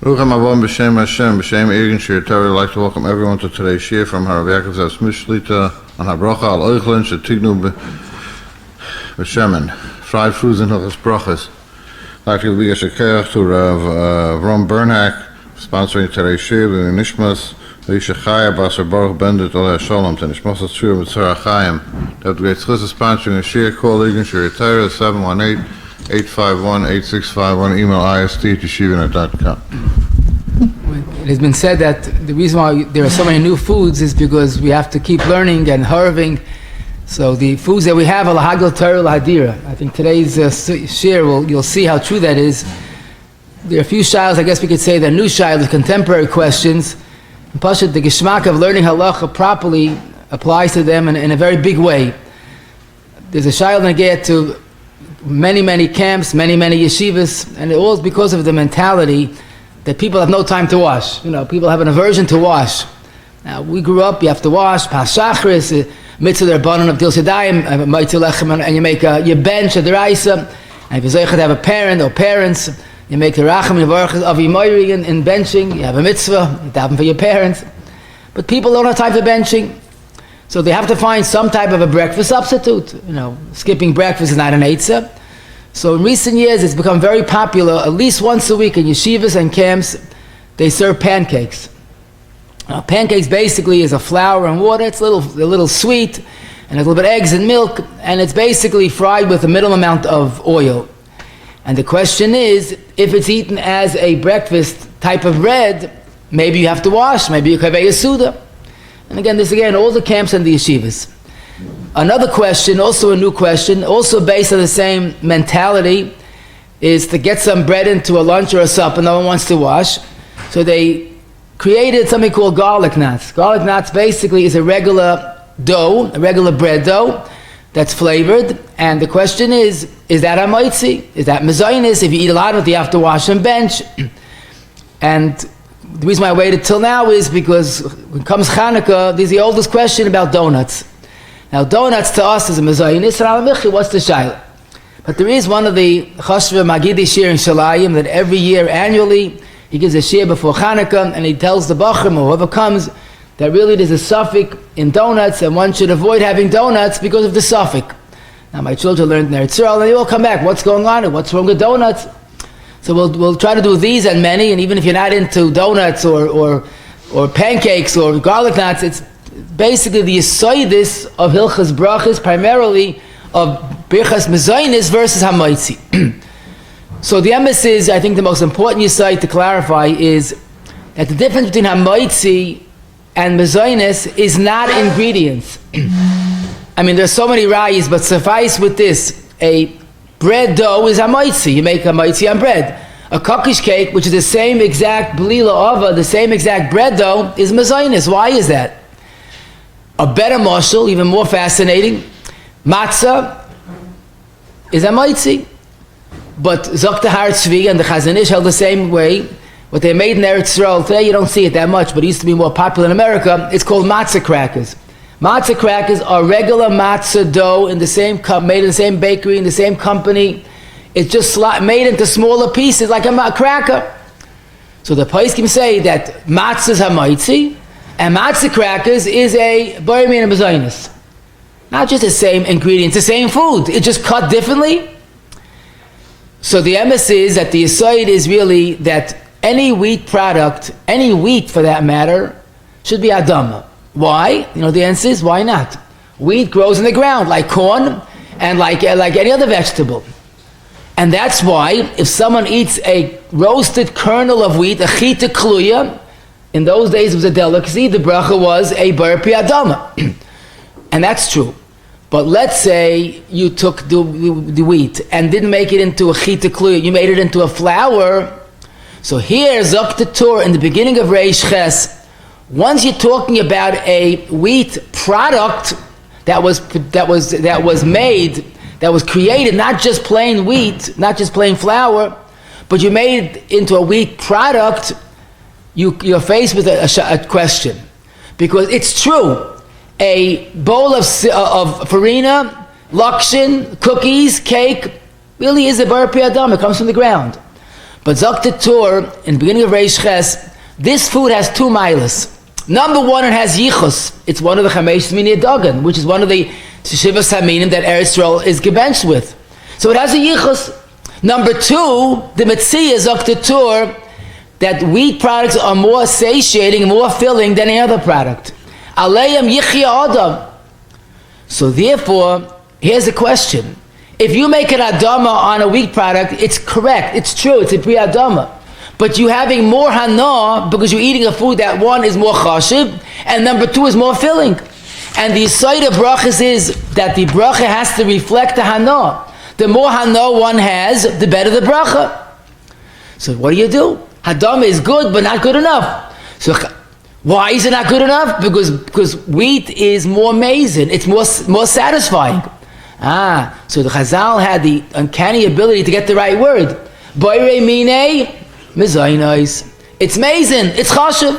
Ruchem Avon B'Shem Hashem, B'Shem Egen Shir Torah. I'd like to welcome everyone to today's shir from Rabbi Yakov Mishlita on bracha al Oichlin Shetignu B'Shemen. Fried foods and Hilchos Brachos. I'd like to give a big shekach to Rav Ron Bernhack, sponsoring today's shir, and Nishmas, Risha Chaya, Basar Baruch Bendit, Oleh Shalom, to Nishmas Tzur, Mitzvah Chayim. That great schus sponsoring a shir, call Egen Shir Torah, 718-851-8651, email ist@yeshivanet.com. It has been said that the reason why there are so many new foods is because we have to keep learning and harving. So the foods that we have are lahagel Torah lahadira. I think today's shir, you'll see how true that is. There are a few shilas, I guess we could say, they're new shilas, contemporary questions. And Pashat, the geshmak of learning halacha properly applies to them in a very big way. There's a shilah that get to many camps, many yeshivas, and it all is because of the mentality that people have no time to wash. You know, people have an aversion to wash. Now, we grew up, you have to wash, pas shachris, mitzvah derbanan of dil sedayim, mitzvah lechem, and you make your bench, a deraisa, and if you're zeicha to have a parent or parents, you make the racham, yevarach of yimoyri in benching, you have a mitzvah, you daven for your parents. But people don't have time for benching. So they have to find some type of a breakfast substitute. You know, skipping breakfast is not an eitzah. So in recent years, it's become very popular. At least once a week in yeshivas and camps, they serve pancakes. Now, pancakes basically is a flour and water. It's a little sweet, and a little bit of eggs and milk, and it's basically fried with a minimum amount of oil. And the question is, if it's eaten as a breakfast type of bread, maybe you have to wash. Maybe you kaveh Sa'уда. And again, all the camps and the yeshivas. Another question, also a new question, also based on the same mentality, is to get some bread into a lunch or a supper no one wants to wash. So they created something called garlic knots. Garlic knots basically is a regular dough, a regular bread dough that's flavored. And the question is that hamaitzi? Is that mezainis? If you eat a lot of it, you have to wash and bench. And the reason why I waited till now is because when comes Hanukkah, there's the oldest question about donuts. Now, donuts to us is a mezainis, and al-michi, what's the shayla? But there is one of the chashva magidi shir in Shalayim that every year, annually, he gives a shir before Hanukkah, and he tells the bachrim, or whoever comes, that really there's a suffix in donuts, and one should avoid having donuts because of the suffix. Now, my children learned in their Tzur, and they all come back, what's going on, and what's wrong with donuts? So we'll try to do these and many, and even if you're not into donuts or pancakes or garlic knots, it's basically the yisoidis of Hilchos Brachos, primarily of Birchas Mezainis versus Hamaitzi. So the emphasis, I think the most important yisoid to clarify is that the difference between Hamaitzi and Mezainis is not ingredients. I mean, there's so many rayis, but suffice with this, a bread dough is hamaitzi. You make hamaitzi on bread. A cookish cake, which is the same exact balilah ava, the same exact bread dough, is mezainis. Why is that? A better mashal, even more fascinating, matzah is hamaitzi. But Zokta Har Tzvi and the Chazon Ish held the same way. What they made in Eretz Yisrael, today you don't see it that much, but it used to be more popular in America, it's called matzah crackers. Matzah crackers are regular matzah dough in the same cup, made in the same bakery, in the same company. It's just made into smaller pieces like a cracker. So the poskim say that matzah is hamaitzi, and matzah crackers is a bari and mezainis. Not just the same ingredients, the same food. It's just cut differently. So the emes is that the yisoid is really that any wheat product, any wheat for that matter, should be adama. Why? You know, the answer is, why not? Wheat grows in the ground like corn and like any other vegetable. And that's why if someone eats a roasted kernel of wheat, a chita kluya, in those days it was a delicacy, the bracha was a bar pi adama. And that's true. But let's say you took the wheat and didn't make it into a chita kluya, you made it into a flour. So here, Zok Torah, in the beginning of Reish Ches, once you're talking about a wheat product that was made, that was created, not just plain wheat, not just plain flour, but you made it into a wheat product, you're faced with a question. Because it's true, a bowl of farina, lakshin, cookies, cake, really is a bar pi adam, it comes from the ground. But Zok the Tur, in the beginning of Reish Ches, this food has two milas. Number one, it has yichus. It's one of the chamesh mini dogan, which is one of the shivas haminim that Eretz Yisrael is gebenched with. So it has a yichus. Number two, the Metzia Zok the Tur, that wheat products are more satiating, more filling than any other product. Aleim yichya adam. So therefore, here's the question. If you make an adama on a wheat product, it's correct, it's true, it's a pri adama. But you're having more hana because you're eating a food that one is more chashiv, and number two is more filling. And the side of brachos is that the bracha has to reflect the hana. The more hana one has, the better the bracha. So what do? Hadama is good, but not good enough. So why is it not good enough? Because wheat is more amazing, it's more satisfying. So the Chazal had the uncanny ability to get the right word. Boire mine mezainos. It's amazing, it's chashuv.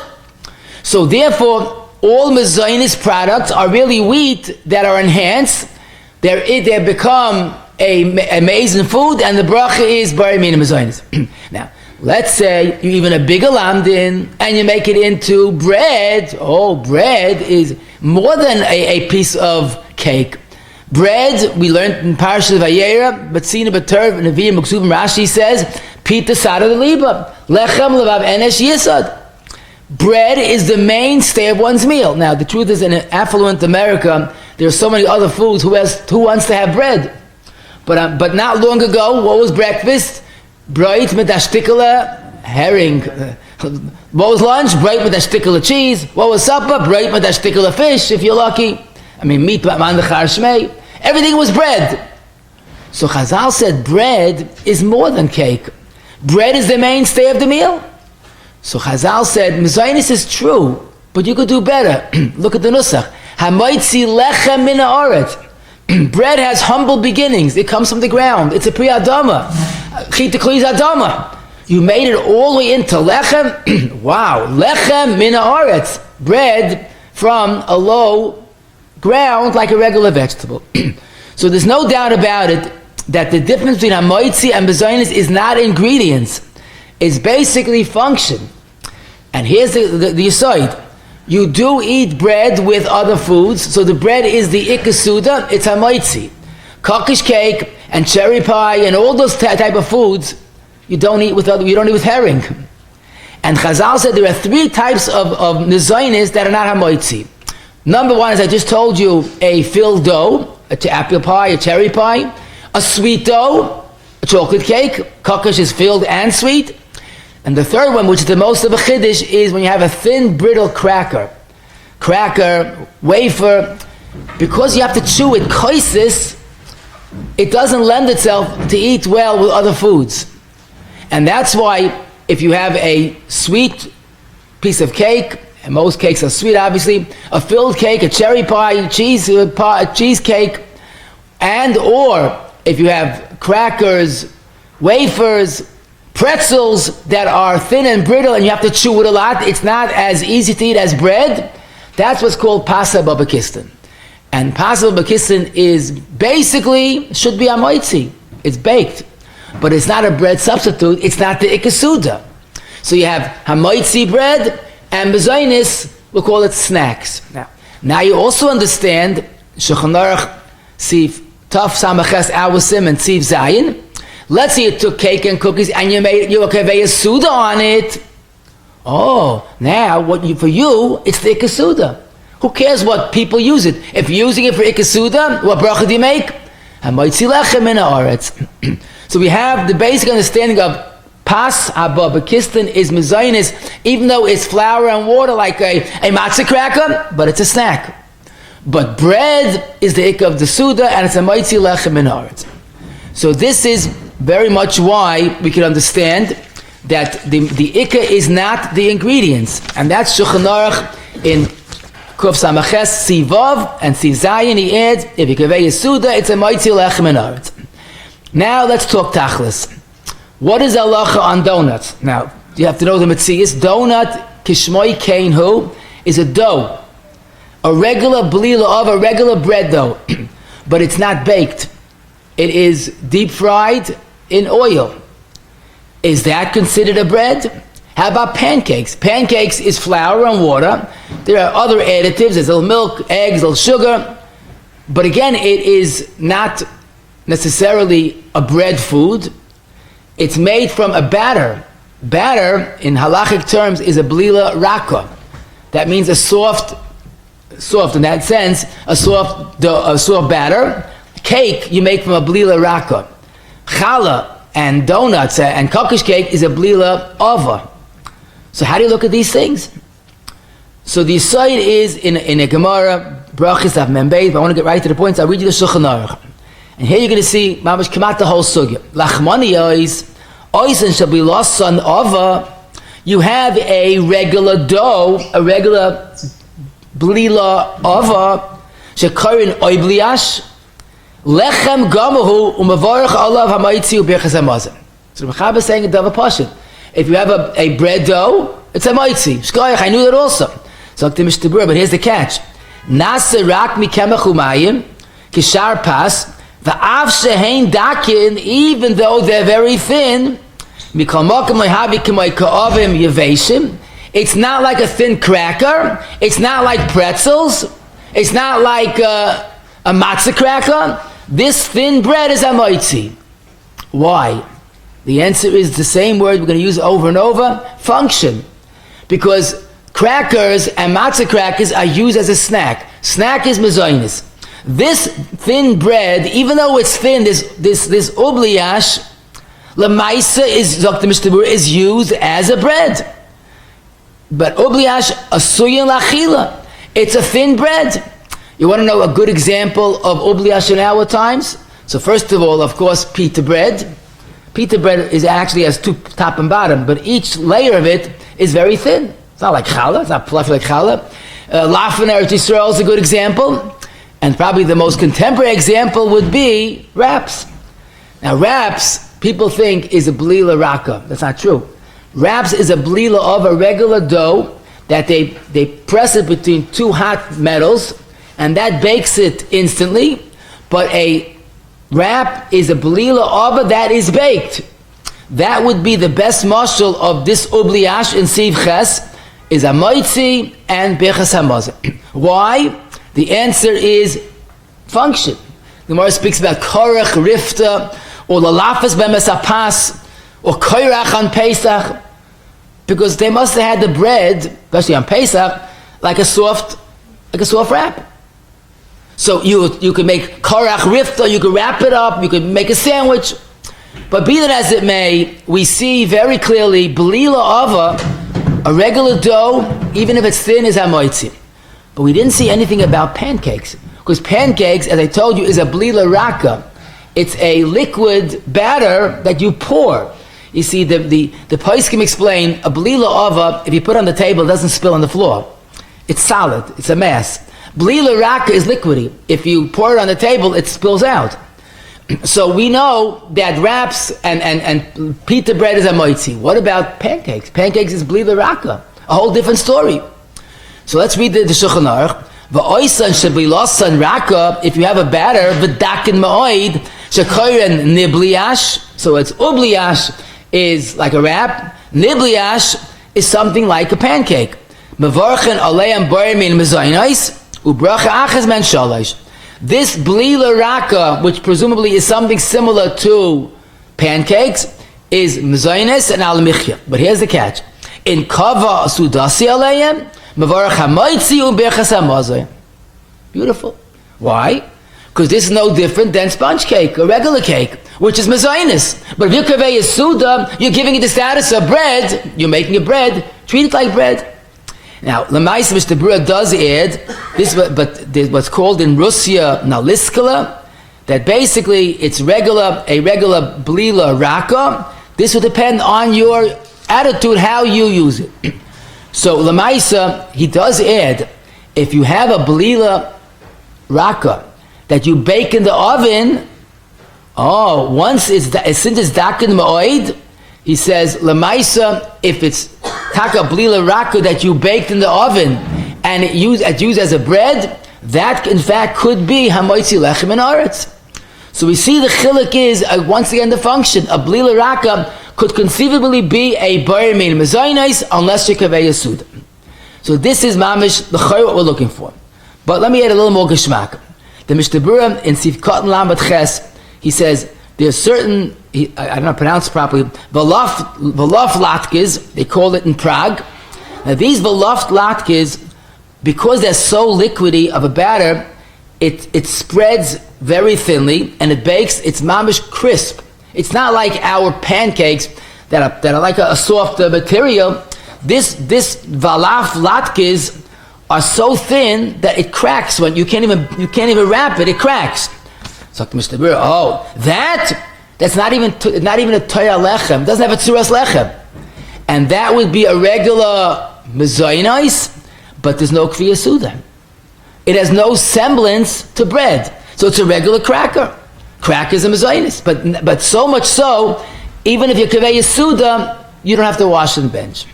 So therefore, all mezainis products are really wheat that are enhanced. They become a amazing food, and the bracha is boire mine mezainos. Now, let's say you even a bigger lamdin and you make it into bread. Oh, bread is more than a piece of cake. Bread, we learned in Parashat Vayera, Batzina B'Terv, Nevi'im, Muksuvim, Rashi says, Pita Sada Liba, Lechem Levav Enesh Yisad. Bread is the mainstay of one's meal. Now, the truth is, in affluent America, there are so many other foods. Who wants to have bread? But not long ago, what was breakfast? Bright mit a stickel herring. What was lunch? Bright with a stickel of cheese. What was supper? Bright with a stickel of fish, if you're lucky. I mean, meat, everything was bread. So Chazal said bread is more than cake. Bread is the mainstay of the meal. So Chazal said, Mezainis is true, but you could do better. Look at the Nusach. Hamaitzi lechem min haaretz. Bread has humble beginnings. It comes from the ground. It's a pri adama. Chitikliz adama. You made it all the way into lechem. Wow. Lechem min haaretz. Bread from a low ground like a regular vegetable. So there's no doubt about it that the difference between hamoitzi and bezainis is not ingredients. It's basically function. And here's the aside. You do eat bread with other foods, so the bread is the ikasuda, it's hamoitzi. Kokish cake and cherry pie and all those type of foods you don't eat with herring. And Chazal said there are three types of mezainis that are not hamoitzi. Number one, as I just told you, a filled dough, apple pie, a cherry pie, a sweet dough, a chocolate cake. Kokish is filled and sweet. And the third one, which is the most of a chiddush, is when you have a thin, brittle cracker, wafer, because you have to chew it, koisis, it doesn't lend itself to eat well with other foods. And that's why if you have a sweet piece of cake, and most cakes are sweet, obviously, a filled cake, a cherry pie, cheesecake, and or if you have crackers, wafers, pretzels that are thin and brittle and you have to chew it a lot, it's not as easy to eat as bread. That's what's called pasa babakistan. And pasa babakistan is basically, should be hamoitzi. It's baked. But it's not a bread substitute, it's not the ikasuda. So you have hamoitzi bread, and bezainis, we'll call it snacks. Now you also understand Shulchan Aruch Sif Taf Samaches Awasim and Sif Zayin. Let's say you took cake and cookies and you made a kaveya suda on it. Oh, now for you it's the ikasuda. Who cares what people use it? If you're using it for ikasuda, what bracha do you make? Hamaitzi lechem min haaretz. So we have the basic understanding of Pas haba bakistan is mezainis, even though it's flour and water like a matzah cracker, but it's a snack. But bread is the ikka of the suda, and it's a maitzi lechem min haaretz. So this is very much why we can understand that the ikka is not the ingredients, and that's Shulchan Aruch in Kuf Samaches Sivav and Sizayin. He adds, if you kaveh suda, it's a maitzi lechem min haaretz. Now let's talk tachlis. What is halacha on donuts? Now, you have to know the metzias. Donut, kishmoi keinhu, is a dough. A regular balilah of a regular bread dough. But it's not baked. It is deep fried in oil. Is that considered a bread? How about pancakes? Pancakes is flour and water. There are other additives. There's a little milk, eggs, a little sugar. But again, it is not necessarily a bread food. It's made from a batter. Batter, in halachic terms, is a b'lila raka. That means a soft in that sense, a soft batter. Cake you make from a b'lila raka. Challah and donuts and kokish cake is a b'lila ava. So how do you look at these things? So the side is in a Gemara, Brachos of Membeis, but I want to get right to the point, so I'll read you the Shulchan Aruch. And here you're going to see, Mamash Kamat, the whole sugya. Lachmani oisen shall be lost on ava. You have a regular dough, a regular blila ava, shekarin oibliash, lechem gamahu umavarach alav hamaitzi ubirchas hamazon. So the Mechaber is saying a double passion. If you have a bread dough, it's a maitzi. Shkoyach, I knew that also. So but here's the catch. Nasa rak mikemach umayim, kishar pas, va'av shehein dakin, even though they're very thin, mikol mokem lehavi k'may ka'avim yeveshim. It's not like a thin cracker. It's not like pretzels. It's not like a matzah cracker. This thin bread is a maitzi. Why? The answer is the same word we're going to use over and over, function. Because crackers and matzah crackers are used as a snack. Snack is mezainis. This thin bread, even though it's thin, this ubliash, lemaisa is used as a bread. But ubliash asuyin lachila. It's a thin bread. You want to know a good example of ubliash in our times? So first of all, of course, pita bread. Pita bread actually has two top and bottom, but each layer of it is very thin. It's not like challah, it's not fluffy like challah. Lafen Eretz Yisrael is a good example, and probably the most contemporary example would be wraps. Now wraps, people think is a blila raka. That's not true. Wraps is a blila of a regular dough that they press it between two hot metals, and that bakes it instantly, but a wrap is a blila ava that is baked. That would be the best mashal of this ubliash in Siv Ches, is a moitzi and birchas hamazon. Why? The answer is function. The Gemara speaks about korach rifta, or lalafas bemes apas, or koirach on Pesach, because they must have had the bread, especially on Pesach, like a soft wrap. So you could make korach rifta, you could wrap it up, you could make a sandwich. But be that as it may, we see very clearly blila ava, a regular dough, even if it's thin, is hamoitzi. But we didn't see anything about pancakes, because pancakes, as I told you, is a blila raka. It's a liquid batter that you pour. You see, the poskim explain a blila ava, if you put it on the table, it doesn't spill on the floor. It's solid. It's a mass. Blila raka is liquidy. If you pour it on the table, it spills out. So we know that wraps and pita bread is a moitzi. What about pancakes? Pancakes is blila raka. A whole different story. So let's read the Shulchan Aruch. V'oisan shebilosan raka, if you have a batter, v'dakin ma'oid, shekoren nibliash, so it's ubliash is like a wrap, nibliash is something like a pancake. Mevorchen aleim borim min mezaynais, ubracha achas men shalosh. This blila raka, which presumably is something similar to pancakes, is mezainis and al michya. But here's the catch. In kava sudasi aleim, mevarach hamaitzi u'berchas hamazon. Beautiful. Why? Because this is no different than sponge cake, a regular cake, which is mezainis. But if your kaveh is suda, you're giving it the status of bread, you're making it bread, treat it like bread. Now, Lemais, Mr. Brewer does add this, but there's what's called in Russia naliskala, that basically it's a regular blila raka. This will depend on your attitude, how you use it. So Lemaisa, he does add, if you have a blila raka that you bake in the oven, since it's dakin ma'oid, he says, Lemaisa, if it's taka blila raka that you baked in the oven and it's used as a bread, that in fact could be hamoitzi lechem and aretz. So we see the chiluk is, once again, the function. A blila raka could conceivably be a bar min mezainis unless you're kaveh Suda. So this is mamish the what we're looking for. But let me add a little more geschmack. The Mishnah Berurah in Sif Katan Lamed Ches, he says there's certain, I don't know pronounce properly, Velof latkes, they call it in Prague. Now these Velof latkes, because they're so liquidy of a batter, it spreads very thinly and it bakes, it's mamish crisp. It's not like our pancakes that are like a soft material. This Velof latkes are so thin that it cracks when you can't even wrap it. It cracks. So Mr. Berurah, that's not even a toya lechem. It doesn't have a tzuras lechem, and that would be a regular mezainis, but there's no kviya suda. It has no semblance to bread, so it's a regular cracker. Crackers and mezainis, but so much so, even if you're kviya suda, you don't have to wash and bench.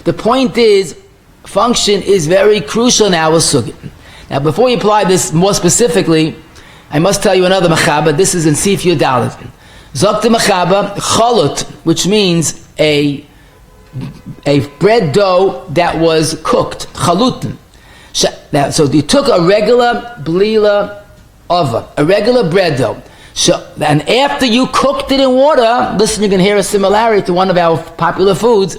The point is, function is very crucial in our sugi. Now, before you apply this more specifically, I must tell you another machaba. This is in Sif Yudalit. Zok the machaba chalut, which means a bread dough that was cooked. Chalutin. So you took a regular blila ova, a regular bread dough. And after you cooked it in water, listen, you can hear a similarity to one of our popular foods.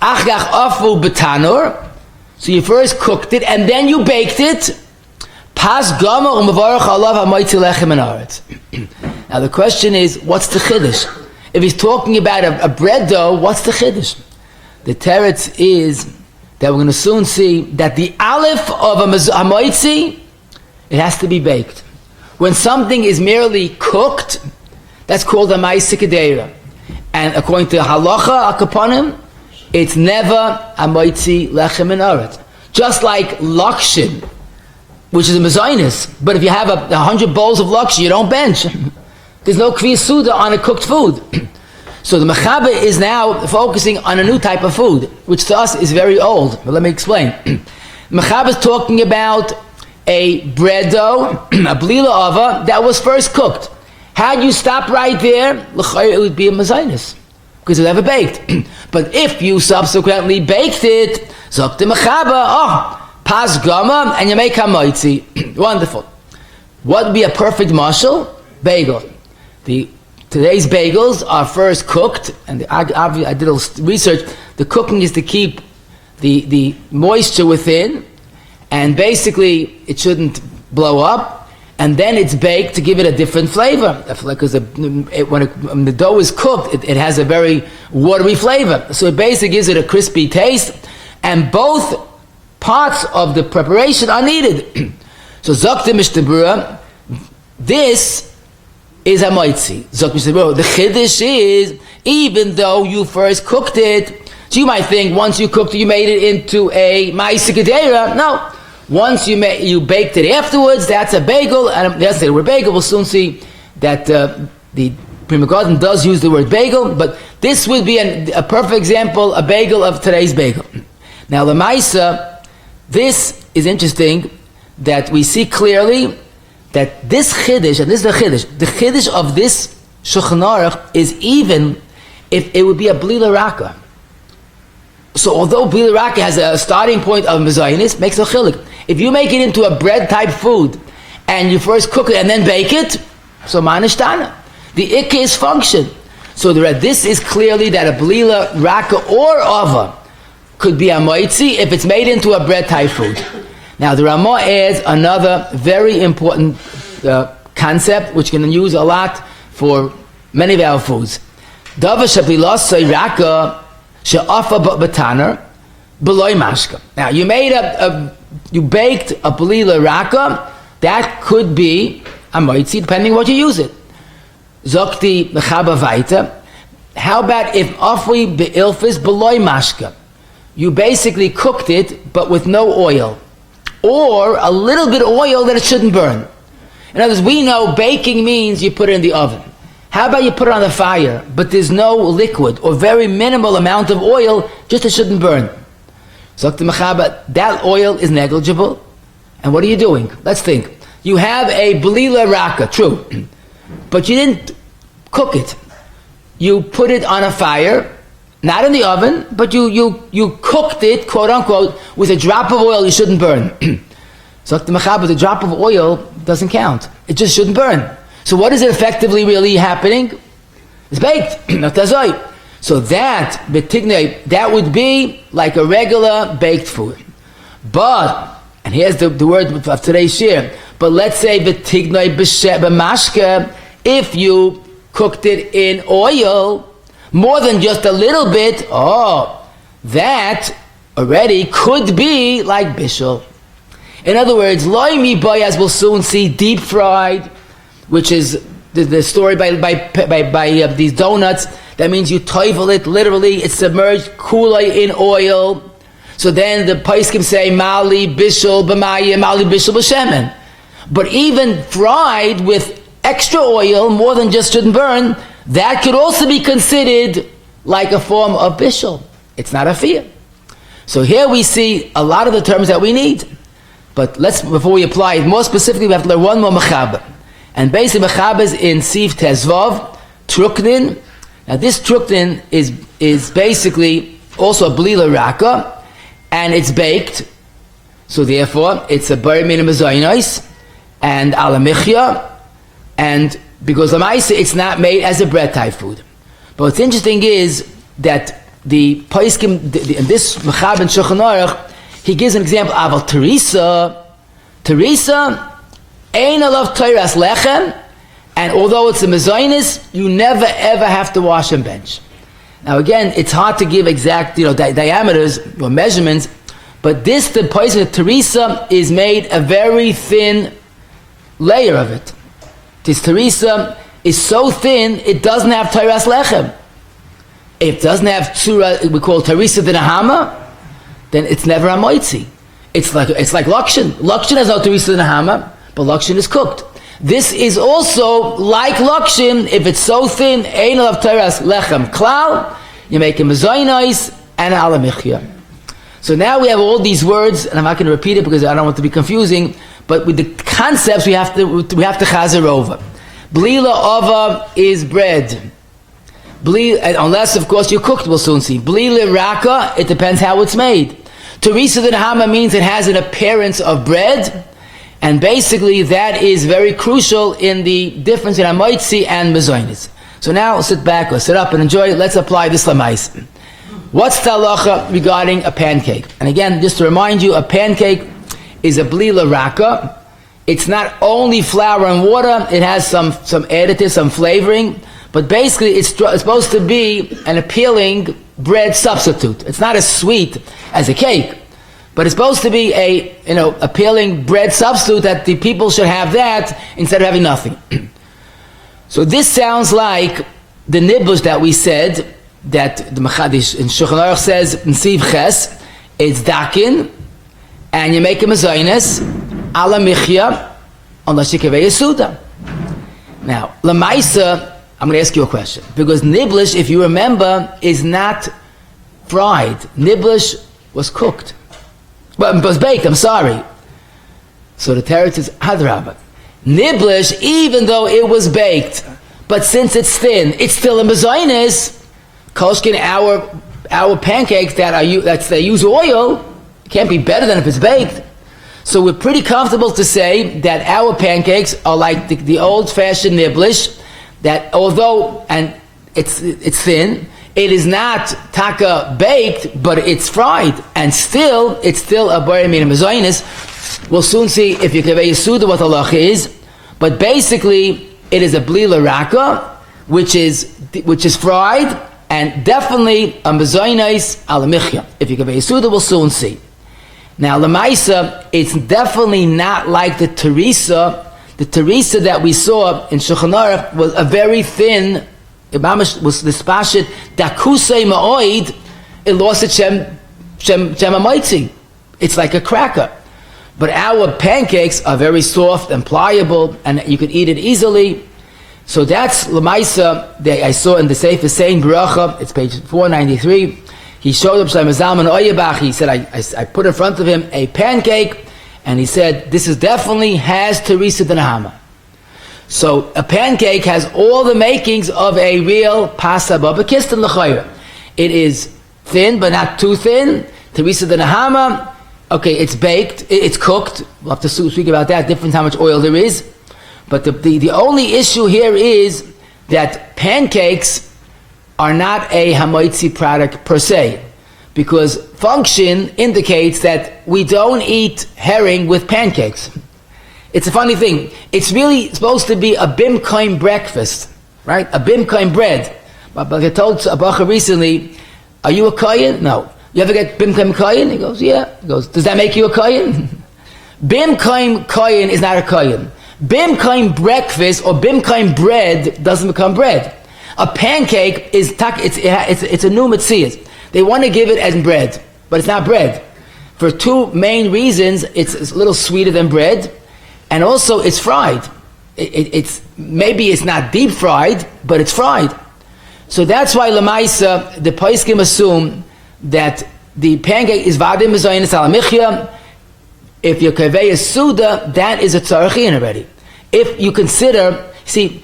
Achgach afu betanur. So you first cooked it and then you baked it. Pas gama u'mevarach alav ha'moitzi lechem min haaretz. Now the question is, what's the chiddush? If he's talking about a bread dough, what's the chiddush? The teretz is that we're going to soon see that the aleph of a ha'moitzi, it has to be baked. When something is merely cooked, that's called a ma'aseh kedeira. And according to halacha akaponim, it's never a moitzi lechem min haaretz. Just like lakshin, which is a mezainis. But if you have 100 bowls of lakshin, you don't bench. There's no kviya suda on a cooked food. So the mechaber is now focusing on a new type of food, which to us is very old. But let me explain. Mechaber is talking about a bread dough, a blila ava, that was first cooked. Had you stopped right there, it would be a mezainis, because it never baked. But if you subsequently baked it, zok the mechaber, pas gama, and you make hamoitzi. Wonderful. What would be a perfect mashal? Bagel. Today's bagels are first cooked, and I did a little research. The cooking is to keep the moisture within, and basically it shouldn't blow up, and then it's baked to give it a different flavor. Because when the dough is cooked, it has a very watery flavor. So it basically gives it a crispy taste, and both parts of the preparation are needed. So Zok the Mishnah Berurah, this is a moitzi. Zok Mishnah Berurah, the chiddush is, even though you first cooked it, so you might think once you cooked it, you made it into a ma'aseh kedeira. No. Once you baked it afterwards, that's a bagel. And yes, the word bagel, we'll soon see that the Prima Garden does use the word bagel, but this would be a perfect example, a bagel of today's bagel. Now, Lamaisa, this is interesting that we see clearly that this chiddush, and this is the chiddush of this Shulchan Aruch is even if it would be a blila raka. So although blila raka has a starting point of mezainis, makes a chilik. If you make it into a bread type food and you first cook it and then bake it, so manishtana. The ikka is function. So this is clearly that a blila raka or ava could be a moitzi if it's made into a bread type food. Now the Ramah adds another very important concept which can use a lot for many of our foods. Dava shablilasay raka she'afa b'taner b'loy mashka. Now you made you baked a blila raka, that could be a moitzi depending what you use it. Zokti mechaba vaita. How about if afri be'ilfis b'loy mashka? You basically cooked it but with no oil, or a little bit of oil that it shouldn't burn. In other words, we know baking means you put it in the oven. How about you put it on the fire, but there's no liquid or very minimal amount of oil, just it shouldn't burn. Zokti mechaba, that oil is negligible. And what are you doing? Let's think. You have a blila raka, true, but you didn't cook it. you put it on a fire, not in the oven, but you cooked it, quote unquote, with a drop of oil you shouldn't burn. So the mechaber, the drop of oil doesn't count. It just shouldn't burn. So what is it effectively really happening? It's baked. So that would be like a regular baked food. But, and here's the word of today's shir, but let's say if you cooked it in oil, more than just a little bit, that already could be like bishul. In other words, loy mi boy, as we'll soon see, deep fried, which is the story by these donuts. That means you toivel it, literally, it's submerged, kulay in oil. So then the poskim say, mali bishul b'mayim, mali bishul b'shemen. But even fried with extra oil, more than just shouldn't burn, that could also be considered like a form of bishul. It's not a fear. So here we see a lot of the terms that we need. But before we apply it, more specifically, we have to learn one more mechaber. And basically, mechaber is in Siv Tezvav, Truknin. Now this Truknin is basically also a Blila Raka, and it's baked. So therefore, it's a Bar Minim Zaynos and Alamichya, and because Lamaisa, it's not made as a bread type food. But what's interesting is that the Paiskim, in this Mechaber in Shulchan Aruch, he gives an example of Teresa, Ein alav Teiras Lechem, and although it's a mezainis, you never ever have to wash and bench. Now again, it's hard to give exact diameters or measurements, but the poison of Teresa is made a very thin layer of it. This Teresa is so thin, it doesn't have Teiras Lechem. If it doesn't have Tzura, we call Teresa the Nahama, then it's never a moitzi. It's like Lakshin. Lakshin has no Teresa the Nahama, but Lakshin is cooked. This is also like Lakshin, if it's so thin, Ein alav Teiras Lechem Klal, you make a mezainos and alamichya. So now we have all these words, and I'm not going to repeat it because I don't want to be confusing, but with the concepts we have to chazer over. Blila ova is bread. Unless, of course, you cooked, we'll soon see. Blila raka, it depends how it's made. Teresa the Nahama means it has an appearance of bread, and basically that is very crucial in the difference in amoitzi and mezainis. So now sit back or sit up and enjoy it. Let's apply this lamais. What's the halacha regarding a pancake? And again, just to remind you, a pancake is a blila raka. It's not only flour and water, it has some additives, some flavoring, but basically it's supposed to be an appealing bread substitute. It's not as sweet as a cake, but it's supposed to be a appealing bread substitute that the people should have that instead of having nothing. So this sounds like the nibbush that we said, that the Machadish in Shulchan Aruch says in Siv Ches, it's dakin, and you make a mezainis, ala michya, unless you kaveh Sa'ודה. Now, Lamaisa, I'm going to ask you a question, because niblish, if you remember, is not fried. Niblish was cooked. Well, it was baked, I'm sorry. So the teretz is hadrabah. Niblish, even though it was baked, but since it's thin, it's still a mezainis. Koshkin, our pancakes they use oil, can't be better than if it's baked. So we're pretty comfortable to say that our pancakes are like the old-fashioned niblish, that although and it's thin, it is not taka baked, but it's fried, and it's still a bar minim mezainis. We'll soon see if you kaveh Sa'ודה what halacha is, but basically it is a blila raka, which is fried, and definitely a mezainis alamichya. If you kaveh Sa'ודה, we'll soon see. Now lemaisa, it's definitely not like the Teresa. The Teresa that we saw in Shulchan Aruch was a very thin. Was the spashit dakusei ma'oid. It lost its shem amaitzi. It's like a cracker. But our pancakes are very soft and pliable, and you can eat it easily. So that's lemaisa that I saw in the Sefer saying bracha. It's page 493. He showed up Shlomo Zalman Oyabach. He said, I put in front of him a pancake, and he said, this is definitely has Teresa the Nahama. So a pancake has all the makings of a real pasta baba kistan l'chayra. It is thin, but not too thin. Teresa de Nahama, okay, it's baked, it's cooked. We'll have to speak about that, different how much oil there is. But the only issue here is that pancakes are not a hamaitzi product per se, because function indicates that we don't eat herring with pancakes. It's a funny thing. It's really supposed to be a bimkaim breakfast, right? A bimkaim bread. But like I told a bacher recently, are you a kohen? No. You ever get bimkaim kohen? He goes, yeah. He goes, does that make you a kohen? Bimkaim kohen is not a kohen. Bimkaim breakfast or bimkaim bread doesn't become bread. A pancake is it's a new metzias. They want to give it as bread, but it's not bread. For two main reasons: it's a little sweeter than bread, and also it's fried. It's maybe it's not deep fried, but it's fried. So that's why Lamaisa, the Paiskim assume that the pancake is vadim mezaynis al michya. If you're kavei Sa'ודה, that is a tzarachin already. If you consider, see,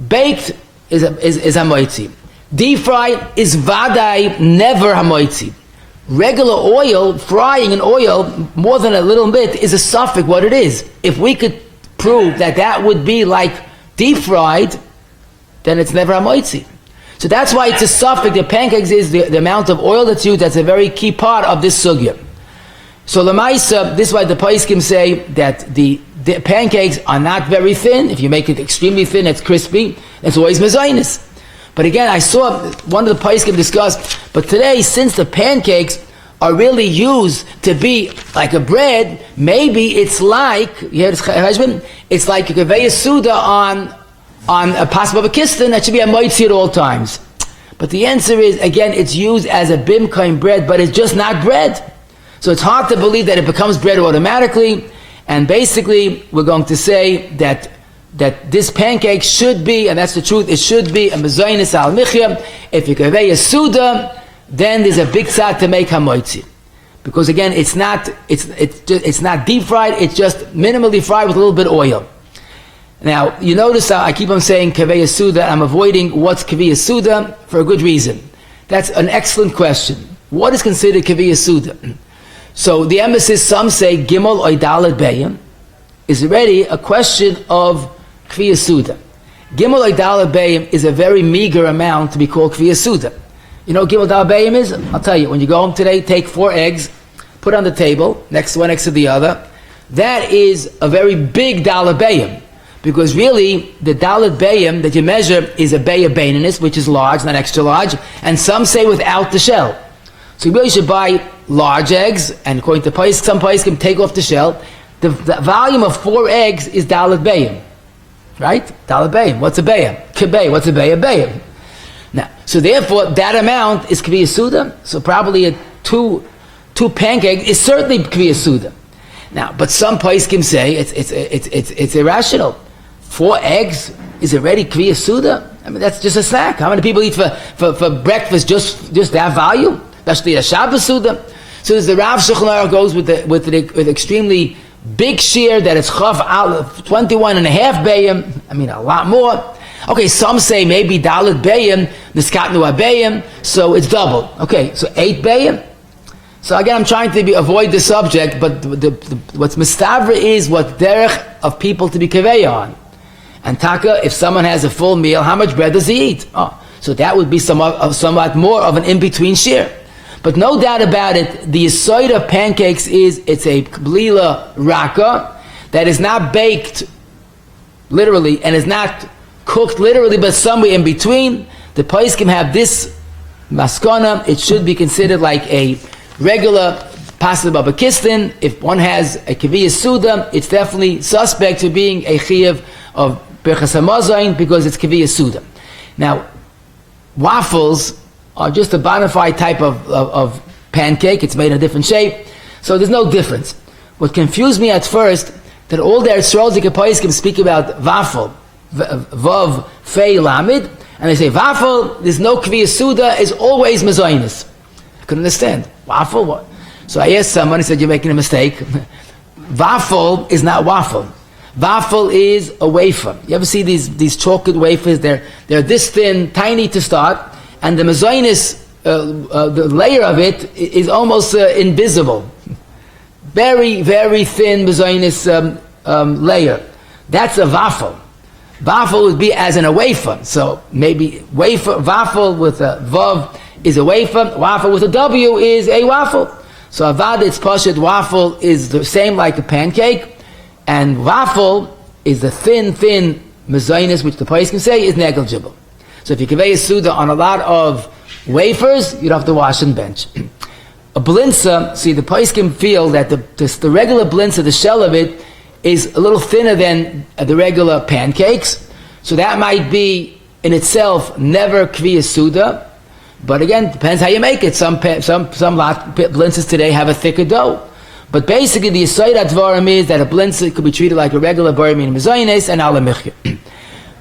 baked is hamoitzi. Deep fried is vadai, never hamoitzi. Regular oil, frying in oil more than a little bit is a suffix what it is. If we could prove that would be like deep fried, then it's never hamoitzi. So that's why it's a suffix. The pancakes is the amount of oil that's used. That's a very key part of this sugya. So Lamaisa, this is why the Paiskim say that the pancakes are not very thin. If you make it extremely thin, it's crispy. It's always mezainis. But again, I saw one of the Paiskim discussed, but today, since the pancakes are really used to be like a bread, maybe it's like, it's like a kavei Sa'ודה on a pasta baba kistan that should be a moitzi at all times. But the answer is, again, it's used as a bimkaim bread, but it's just not bread. So it's hard to believe that it becomes bread automatically, and basically we're going to say that this pancake should be, and that's the truth, it should be a mezainis al michya. If you kavei a Sa'ודה, then there's a big tzad to make hamoitzi, because again it's not deep fried, it's just minimally fried with a little bit of oil. Now you notice I keep on saying kavei Sa'ודה. I'm avoiding what's kavei Sa'ודה for a good reason. That's an excellent question. What is considered kavei Sa'ודה? So the emphasis, some say gimel or dalet bayim, is already a question of kavei Sa'ודה. Gimel or dalet bayim is a very meager amount to be called kavei Sa'ודה. You know what gimel dalet bayim is? I'll tell you. When you go home today, take 4 eggs, put on the table, one next to the other. That is a very big dalet bayim, because really the dalet bayim that you measure is a bayim baininus, which is large, not extra large, and some say without the shell. So you really should buy large eggs, and according to some Pais can take off the shell. The volume of 4 eggs is dalet bayim, right? Dalet bayim. What's a bayim? Kibay. What's a bayim? Bayim. Now, so therefore, that amount is kavei Sa'ודה. So probably a two pancake is certainly kavei Sa'ודה. Now, but some Paiskim say it's irrational. 4 eggs is already kavei Sa'ודה. I mean, that's just a snack. How many people eat for breakfast just that value? Especially a Shabbos Sa'ודה. So there's the Rav Shulchan Aruch goes with extremely big shear that it's chav al 21 and a half bayim. I mean, a lot more. Okay, some say maybe dalet bayim, niskatnu bayim, so it's double. Okay, so 8 bayim. So again, I'm trying to avoid the subject, but what's mistavra is what derech of people to be kavei on. And taka, if someone has a full meal, how much bread does he eat? Oh, so that would be somewhat more of an in-between shear. But no doubt about it, the yesod of pancakes it's a balilah raka that is not baked literally and is not cooked literally, but somewhere in between. The Paiskim have this maskana. It should be considered like a regular pasta baba kistan. If one has a kavei Sa'ודה, it's definitely suspect to being a chiyuv of berachas hamazayin because it's kavei Sa'ודה. Now, waffles are just a bona fide type of pancake. It's made in a different shape, so there's no difference. What confused me at first, that all the Eretz Paiskim speak about waffle, vav, fei, lamid, and they say waffle, there's no kavei Sa'ודה, is always mezainis. I couldn't understand. Waffle, what? So I asked someone, he said, you're making a mistake. Waffle is not waffle. Waffle is a wafer. You ever see these chocolate wafers? They're this thin, tiny to start, and the mazonis, the layer of it is almost invisible. Very, very thin mazonis layer. That's a waffle. Waffle would be as in a wafer. So maybe waffle with a vav is a wafer. Waffle with a W is a waffle. So avad, it's pashut. Waffle is the same like a pancake. And waffle is the thin mazonis, which the place can say is negligible. So if you convey a Suda on a lot of wafers, you'd have to wash and bench. A blinza, see, the place can feel that the regular blinza, the shell of it, is a little thinner than the regular pancakes. So that might be in itself never kviya Suda. But again, depends how you make it. Some blinzas today have a thicker dough. But basically, the Yisayid Advarim is that a blinza could be treated like a regular Barim Mezaynes and Ala Michya.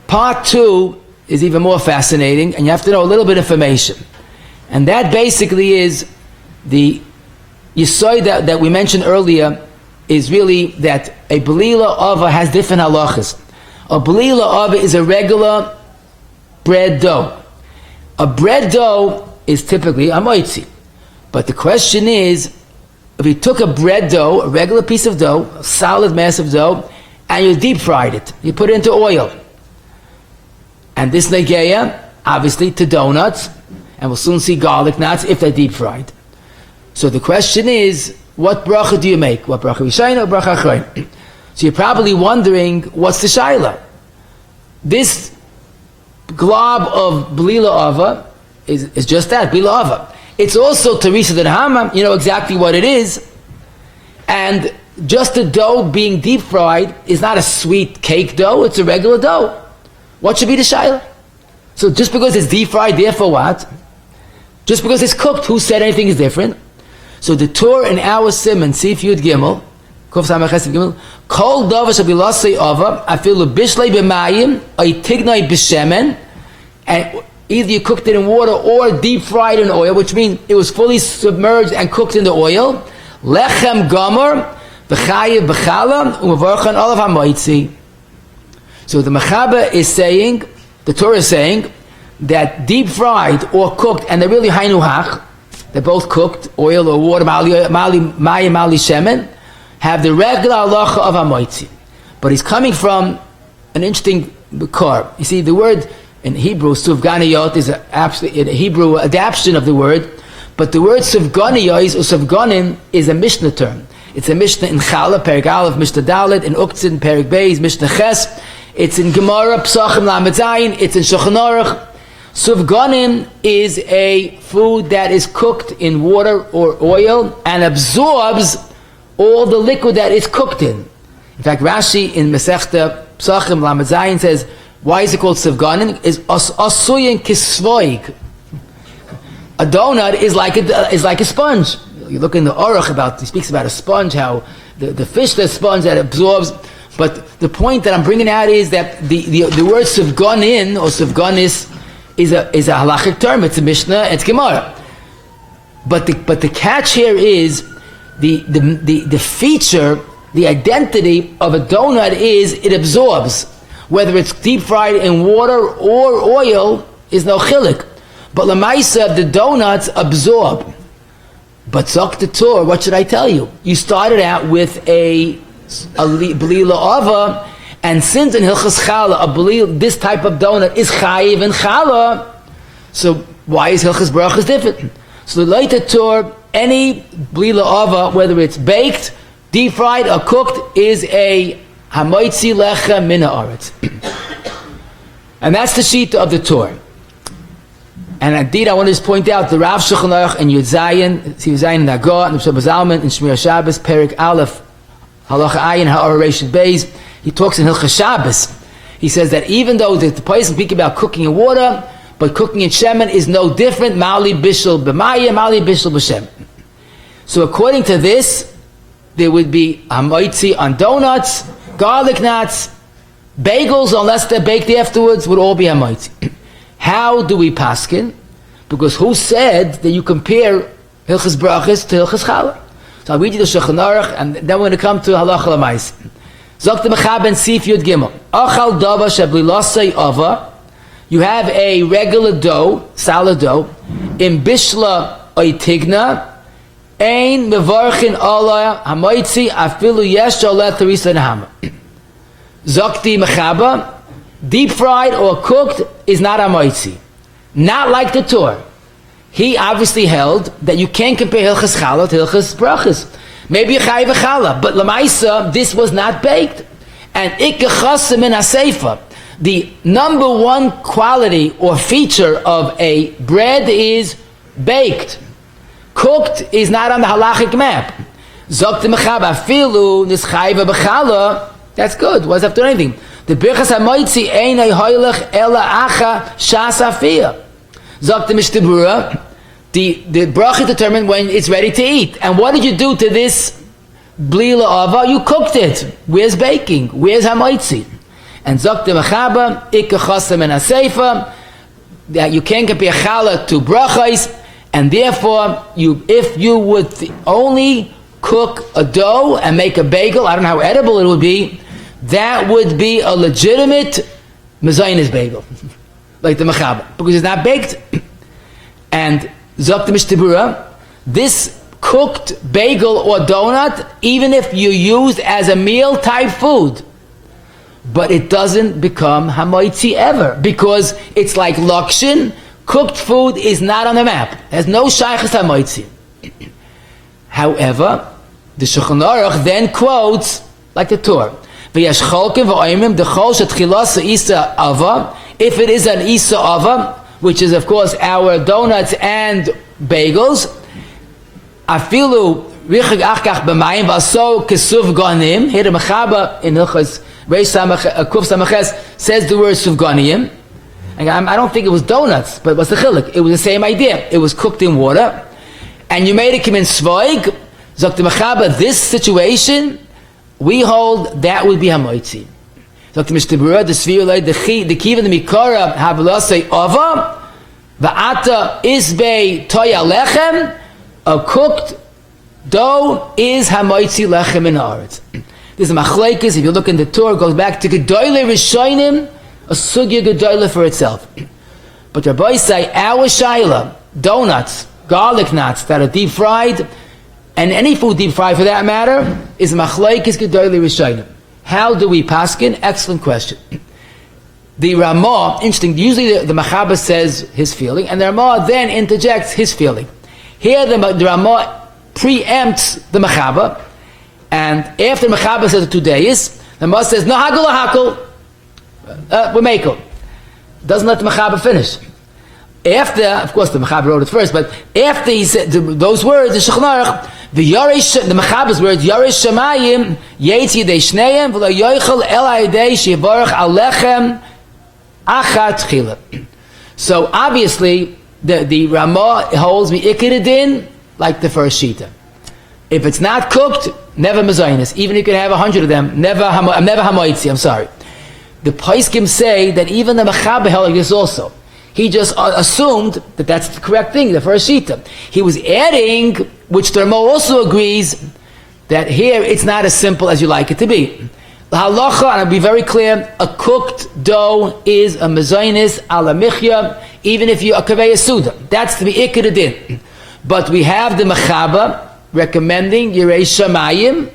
Part 2 is even more fascinating, and you have to know a little bit of information. And that basically is the Yisayid that we mentioned earlier is really that a Balilah Ava has different halachas. A Balilah Ava is a regular bread dough. A bread dough is typically a moitzi. But the question is, if you took a bread dough, a regular piece of dough, a solid mass of dough, and you deep fried it, you put it into oil. And this negeya, obviously, to donuts, and we'll soon see garlic knots if they're deep fried. So the question is, what bracha do you make? What bracha Rishayna or bracha Achrein? So you're probably wondering, what's the shayla? This glob of Balilah Ava is just that, Balilah Ava. It's also Teresa the Hama, you know exactly what it is. And just the dough being deep fried is not a sweet cake dough, it's a regular dough. What should be the shayla? So just because it's deep fried, therefore what? Just because it's cooked, who said anything is different? So the Torah in our Simon, Sif Yud Gimel, Kuf Samach Chesed Gimel, Kol Dava Shabilasei Ava, Afilu Bishlei B'Mayim, Ay Tignai B'Shemen, and either you cooked it in water or deep fried in oil, which means it was fully submerged and cooked in the oil. Lechem Gomer, B'Chayev B'Chala, U'Mevarchan Olav HaMoitzi. So the Mechaber is saying, the Torah is saying, that deep fried or cooked, and they're really Hainuhach, they're both cooked, oil or water, Mali Shemen, have the regular halacha of HaMoitzi. But he's coming from an interesting car. You see, the word in Hebrew, suvganiyot, is a Hebrew adaptation of the word, but the word suvganiyot or suvganin is a Mishnah term. It's a Mishnah in Chala, Perek Aleph, Mishnah Dalet, in Uktzin, Perek Beis, Mishnah Ches, it's in Gemara, Psachim Lamed Zayin, it's in Shulchan Aruch. Suvganin is a food that is cooked in water or oil and absorbs all the liquid that it's cooked in. In fact, Rashi in Masechta Psachim Lamed Zayin says, why is it called Suvganin? Is asuyin kisvoig. A donut is like a sponge. You look in the Aruch he speaks about a sponge, how the fish, the sponge that absorbs. But the point that I'm bringing out is that the word Suvganin or Suvganis is a halachic term. It's a Mishnah, it's Gemara. But the catch here is the feature, the identity of a donut is it absorbs. Whether it's deep fried in water or oil is no chilik. But lamaisa, the donuts absorb. But zok the Torah, what should I tell you? You started out with a Balilah Ava, and since in Hilchos Chala, this type of donut is chayiv and chala, so why is Hilchos Brachos different? So the later Torah, any Balilah Ava, whether it's baked, deep fried, or cooked, is a hamoitzi lechem min haaretz. And that's the sheet of the Torah. And indeed, I want to just point out the Rav Shulchan Aruch and Yud Zayin Nagah, and the Rebbe Zalman in Shmir Shabbos, Perek Aleph, Halacha Ayin Ha'or Reshit Beis. He talks in Hilchos Shabbos. He says that even though the place speaks about cooking in water, but cooking in shemen is no different. Mali bishul b'mayim, mali bishul b'shemen. So according to this, there would be hamoitzi on donuts, garlic knots, bagels, unless they're baked afterwards, would all be hamoitzi. How do we paskin? Because who said that you compare Hilchos Brachos to Hilchos Chala? So I'll read you the Shulchan Aruch, and then we're going to come to Halacha L'Mais. Zok the Mechaba and Sif Yud Gimel. Achal dava sheblilasei ava. You have a regular dough, salad dough, in bishla oitigna, ein mevarchin ala hamoitzi afilu yesh olet terisa nehama. Zok the Mechaba, deep fried or cooked is not hamoitzi. Not like the Torah. He obviously held that you can't compare Hilchos Challah to Hilchos Brachos. Maybe a chayiv challah, but lamaisa, this was not baked. And ikkachasim in aseifa, the number one quality or feature of a bread is baked. Cooked is not on the halachic map. Zok t'mechaba filu nischayiv b'challah. That's good. What does that have to do anything? The birchas hamoitzi ein hoylech ela acha shas afiyah. Zok t'mishtibura. The bracha determined when it's ready to eat. And what did you do to this balilah ava? You cooked it. Where's baking? Where's hamoitzi? And zok t'mechaba ikkachasam and aseifa, that you can't compare challah to brachos, and therefore if you would only cook a dough and make a bagel, I don't know how edible it would be, that would be a legitimate mezainis bagel, like the mechaba, because it's not baked. And zok t'mishtibura, this cooked bagel or donut, even if you used as a meal type food, but it doesn't become hamoitzi ever, because it's like lakshin. Cooked food is not on the map. There's no shaychus hamoitzi. However, the Shulchan Aruch then quotes like the Torah, v'yesh cholkim v'oimim dechol shetchilas isa ava. If it is an isa ava, which is of course our donuts and bagels, afilu richig achkach b'mayim v'aso kesuv ganim. Here the Mechaba in Hilchos Kuf Samaches says the word suvganim. I don't think it was donuts, but what's the chiluk? It was the same idea. It was cooked in water, and you made it come in svoig. Zok the Mechaba, this situation, we hold that would be hamoitzi. Zok the Mishnah the Svirulay, the kiva, the mikara, havelasei ava, va'ata isbei toya lechem, a cooked dough is hamoitzi lechem in haaretz. This is machlekes. If you look in the Torah, it goes back to Gedoyle Rishonim, a sugya Gedoyle for itself. But Rabbi say our shayla, donuts, garlic nuts that are deep fried, and any food deep fried for that matter, is machlekes Gedoyle Rishonim. How do we paskin? Excellent question. The Ramah, interesting. Usually the Mechaba says his feeling, and the Ramah then interjects his feeling. Here the Ramah preempts the Mechaba. And after the Mechaba says the 2 days, the Ramah says, no hakol hakol, we make them. Doesn't let the Mechaba finish. After, of course the Mechaba wrote it first, but after he said those words, the Shulchan Aruch, the Mechaba's words, Yoresh Shamayim, Yetz Yidei Shneim, V'lo Yoichel El Yidei Shevarach Alechem Achat Chila. So obviously, the Ramah holds me Ikkedin like the first Shita. If it's not cooked, never mezainis. Even if you can have 100 of them, never hamoitzi. I'm sorry. The Paiskim say that even the Mechaba held like this also. He just assumed that that's the correct thing, the first shita. He was adding, which the Ramah also agrees, that here it's not as simple as you like it to be. The halacha, and I'll be very clear, a cooked dough is a mezainis ala michya, even if you a kaveh suda. That's to be ikar din. But we have the Mechaba recommending Yirei Shamayim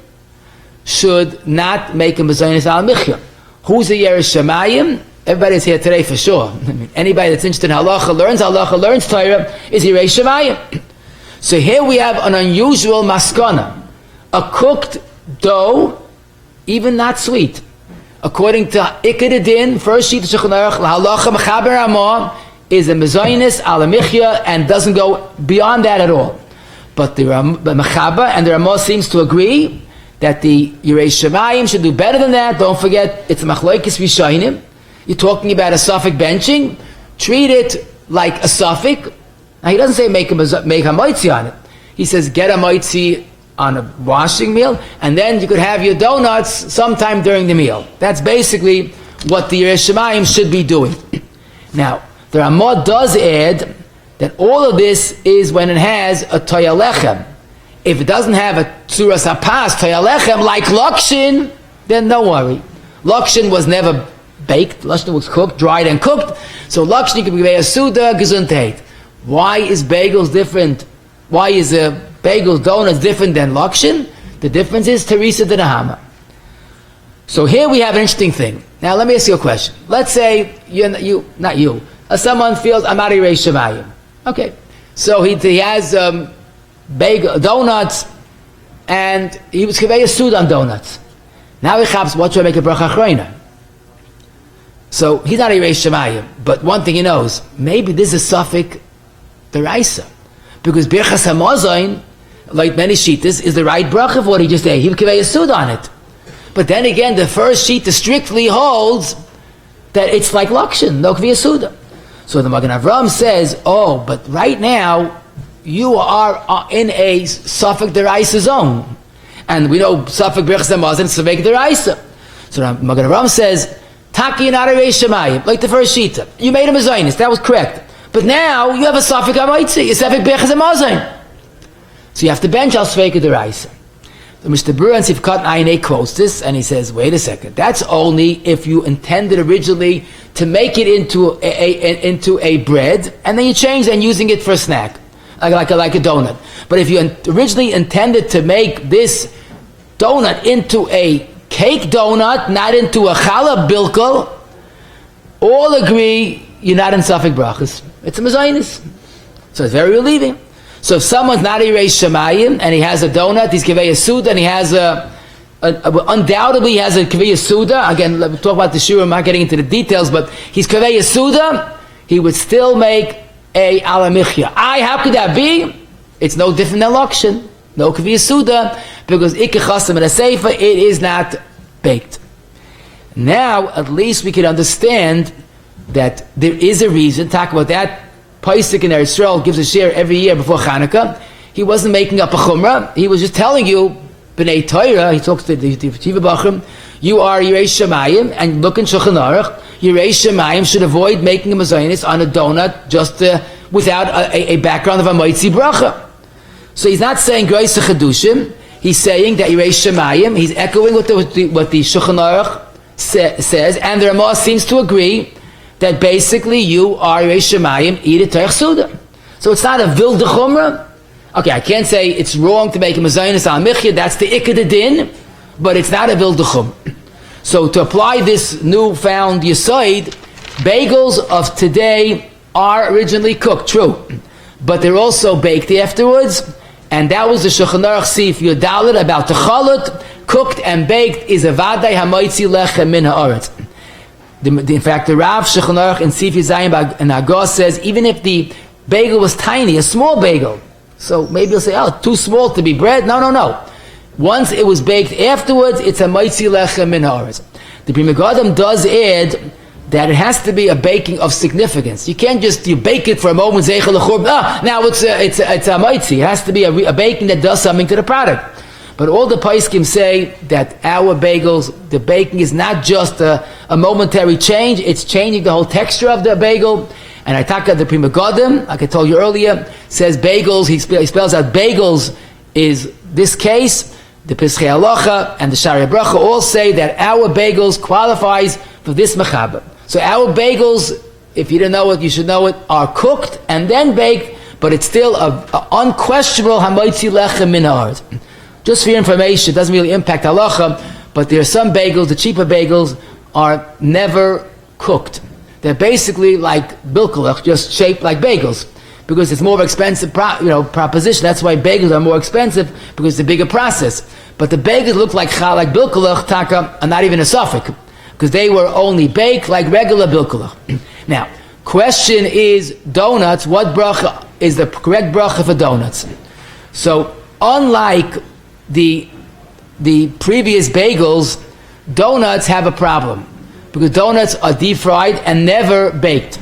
should not make a mezainis al michya. Who's a Yirei Shamayim? Everybody's here today for sure. I mean, anybody that's interested in halacha, learns Torah, is Yirei Shamayim. So here we have an unusual maskana. A cooked dough, even not sweet. According to Ikar Din, first sheet of Shulchan Aruch, halacha Mechaber Ramah, is a mezainis al michya and doesn't go beyond that at all. But the Mechaba and the Ramah seems to agree that the Yirei Shamayim should do better than that. Don't forget, it's a machlokes Rishonim. You're talking about a suffix benching. Treat it like a suffix. Now he doesn't say make a moitzi on it. He says get a moitzi on a washing meal, and then you could have your donuts sometime during the meal. That's basically what the Yirei Shamayim should be doing. Now, the Ramah does add that all of this is when it has a toya lechem. If it doesn't have a tzuras hapas toya lechem like lakshin, then don't worry. Lakshin was never baked. Lakshin was cooked, dried and cooked. So lakshin can be a Suda, Gesundheit. Why is bagels different? Why is a bagel donuts different than lakshin? The difference is Teresa de Nahama. So here we have an interesting thing. Now let me ask you a question. Let's say someone feels I'm not a Reish Shemayim. Okay, so he has bagel donuts, and he was kivei a Suda on donuts. Now he chaps, what should I make a bracha achroina? So he's not a Reish Shemayim, but one thing he knows, maybe this is Safek Deraisa, because Birchas Hamazon, like many shitas, is the right bracha for what he just ate. He would kivei a Suda on it. But then again, the first shita strictly holds that it's like lakshin, no kivei a Suda. So the Magen Avram says, oh, but right now, you are in a Safek Deraisa zone. And we know Safek Birchas Hamazon, Safek Deraisa. So the Magen Avram says, Taki not a Reish Shemayim, like the first shita. You made him a Zionist, that was correct. But now, you have a Safek HaMaitzi, a Safek Birchas Hamazon. So you have to bench al Safek Deraisa. So Mr. Brewer and Sivkat Ayin quotes this, and he says, wait a second, that's only if you intended originally to make it into a bread, and then you change and using it for a snack, like a donut. But if you originally intended to make this donut into a cake donut, not into a challah bilkul, all agree you're not in Safek Brachos. It's a mezainis. So it's very relieving. So if someone's not a Reish Shemayim and he has a donut, he's kivei a Suda, and he has undoubtedly he has a kivei Suda. Again, we'll talk about the shiur. I'm not getting into the details, but he's kivei Suda. He would still make a ala michya. How could that be? It's no different than lakshin, no kivei Suda, because ikke chasam and a seifa, it is not baked. Now, at least we can understand that there is a reason. Talk about that. Paisik in Eretz Yisrael gives a share every year before Hanukkah. He wasn't making up a chumrah. He was just telling you, B'nai Torah, he talks to the Tiva Bachrim, you are Yirei Shemayim, and look in Shulchan Aruch, Yirei Shemayim should avoid making a mazonis on a donut just without a background of a moitzi bracha. So he's not saying Grois Chedushim, he's saying that Yirei Shemayim, he's echoing what the Shulchan Aruch says, and the Ramah seems to agree that basically you are Reish Shemayim, eat a Teich Suda. So it's not a Vilde Chumrah. Okay, I can't say it's wrong to make a Mazaynis al Michya, that's the Ikka de Din, but it's not a Vilde Chumrah. So to apply this newfound Yisoid, bagels of today are originally cooked, true, but they're also baked afterwards, and that was the Shulchan Aruch Sif Yudalit about the Chalut, cooked and baked is a Vadai HaMoitzi Lechem Min HaOretz. In fact, the Rav Shulchan Aruch in Sif Yizayim and Agos says, even if the bagel was tiny, a small bagel, so maybe you'll say, oh, too small to be bread. No. Once it was baked afterwards, it's a Moitzi Lechem Min HaOretz. The Pri Megadim does add that it has to be a baking of significance. You can't just bake it for a moment, Zeichel L'churb, now it's a Moitzi. It has to be a baking that does something to the product. But all the Paiskim say that our bagels, the baking is not just a momentary change, it's changing the whole texture of the bagel. And I talk about the Pri Megadim, like I told you earlier, says bagels, he spells out bagels is this case, the Pischei Halacha and the Shari Bracha all say that our bagels qualifies for this mechaber. So our bagels, if you didn't know it, you should know it, are cooked and then baked, but it's still a unquestionable Hamoitzi Lechem Min HaOretz. Just for your information, it doesn't really impact halacha, but there are some bagels, the cheaper bagels, are never cooked. They're basically like bilkulach, just shaped like bagels, because it's more of an expensive proposition. That's why bagels are more expensive, because it's a bigger process. But the bagels look like bilkulach, taka, are not even a suffix, because they were only baked like regular bilkulach. Now, question is, donuts, what bracha is the correct bracha for donuts? So, unlike the previous bagels, donuts have a problem because donuts are deep fried and never baked.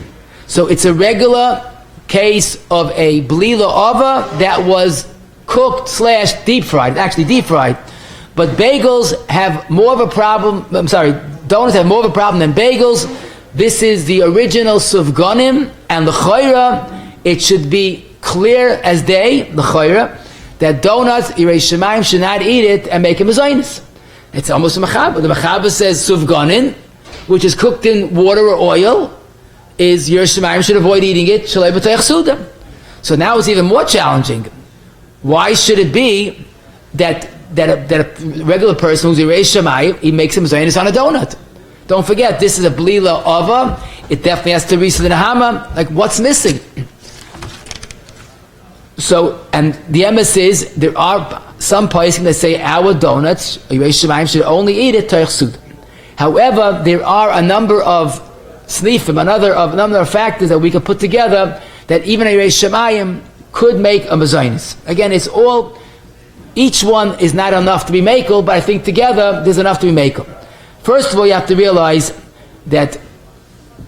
So it's a regular case of a belilah ava that was cooked / deep fried, actually deep fried. But bagels have more of a problem, donuts have more of a problem than bagels. This is the original sufganim, and the chayra, it should be clear as day, the chayra, that donuts, Yirei Shemayim should not eat it and make him a zaynis. It's almost a mechaber. The mechaber says suvganin, which is cooked in water or oil, is your shemayim should avoid eating it. Shalei b'teich suda. So now it's even more challenging. Why should it be that a regular person who's erased shemayim, he makes a mezainis on a donut? Don't forget, this is a belilah ava. It definitely has to be the nahama. Like, what's missing? So, and the emes is, there are some poskim that say our donuts, erased shemayim, should only eat it teich suda. However, there are a number of snifim, a number of factors that we could put together that even a erased shemayim could make a mezainis. Again, it's all, each one is not enough to be makel, but I think together there's enough to be makel. First of all, you have to realize that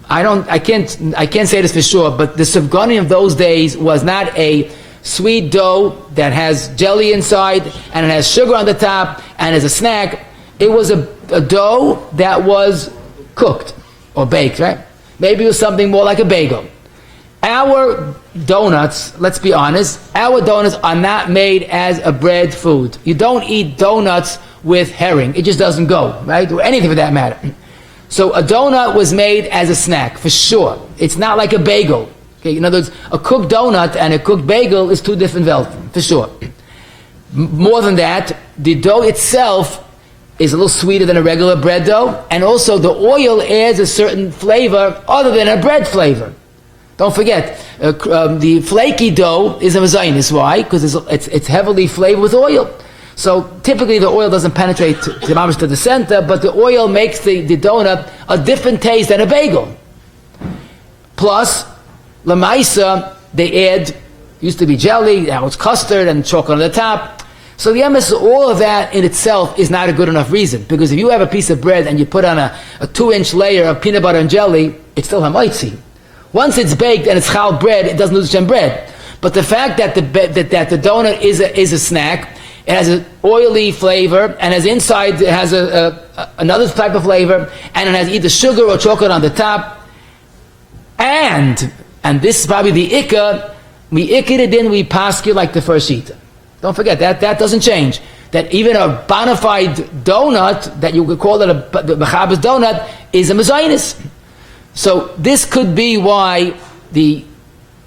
I can't say this for sure, but the sufgani of those days was not a sweet dough that has jelly inside and it has sugar on the top and as a snack. It was a dough that was cooked or baked, right? Maybe it was something more like a bagel. Our donuts, let's be honest, our donuts are not made as a bread food. You don't eat donuts with herring. It just doesn't go, right? Or anything for that matter. So a donut was made as a snack, for sure. It's not like a bagel. Okay? In other words, a cooked donut and a cooked bagel is two different welten, for sure. More than that, the dough itself is a little sweeter than a regular bread dough, and also the oil adds a certain flavor other than a bread flavor. Don't forget, the flaky dough is a mezainis. Why? Because it's heavily flavored with oil. So typically the oil doesn't penetrate to the center, but the oil makes the donut a different taste than a bagel. Plus, lamaisa, they add, used to be jelly, now it's custard and chocolate on the top. So the emes, all of that in itself is not a good enough reason, because if you have a piece of bread and you put on a 2-inch layer of peanut butter and jelly, it's still hamaitzi. Once it's baked and it's chal bread, it doesn't lose Shem bread. But the fact that the donut is a snack, it has an oily flavor, and as inside it has another type of flavor, and it has either sugar or chocolate on the top, and this is probably the ikka, we ikked it in, we paskir like the first shita. Don't forget, that doesn't change. That even a bona fide donut, that you could call it the mechaber's donut, is a mezainis. So this could be why the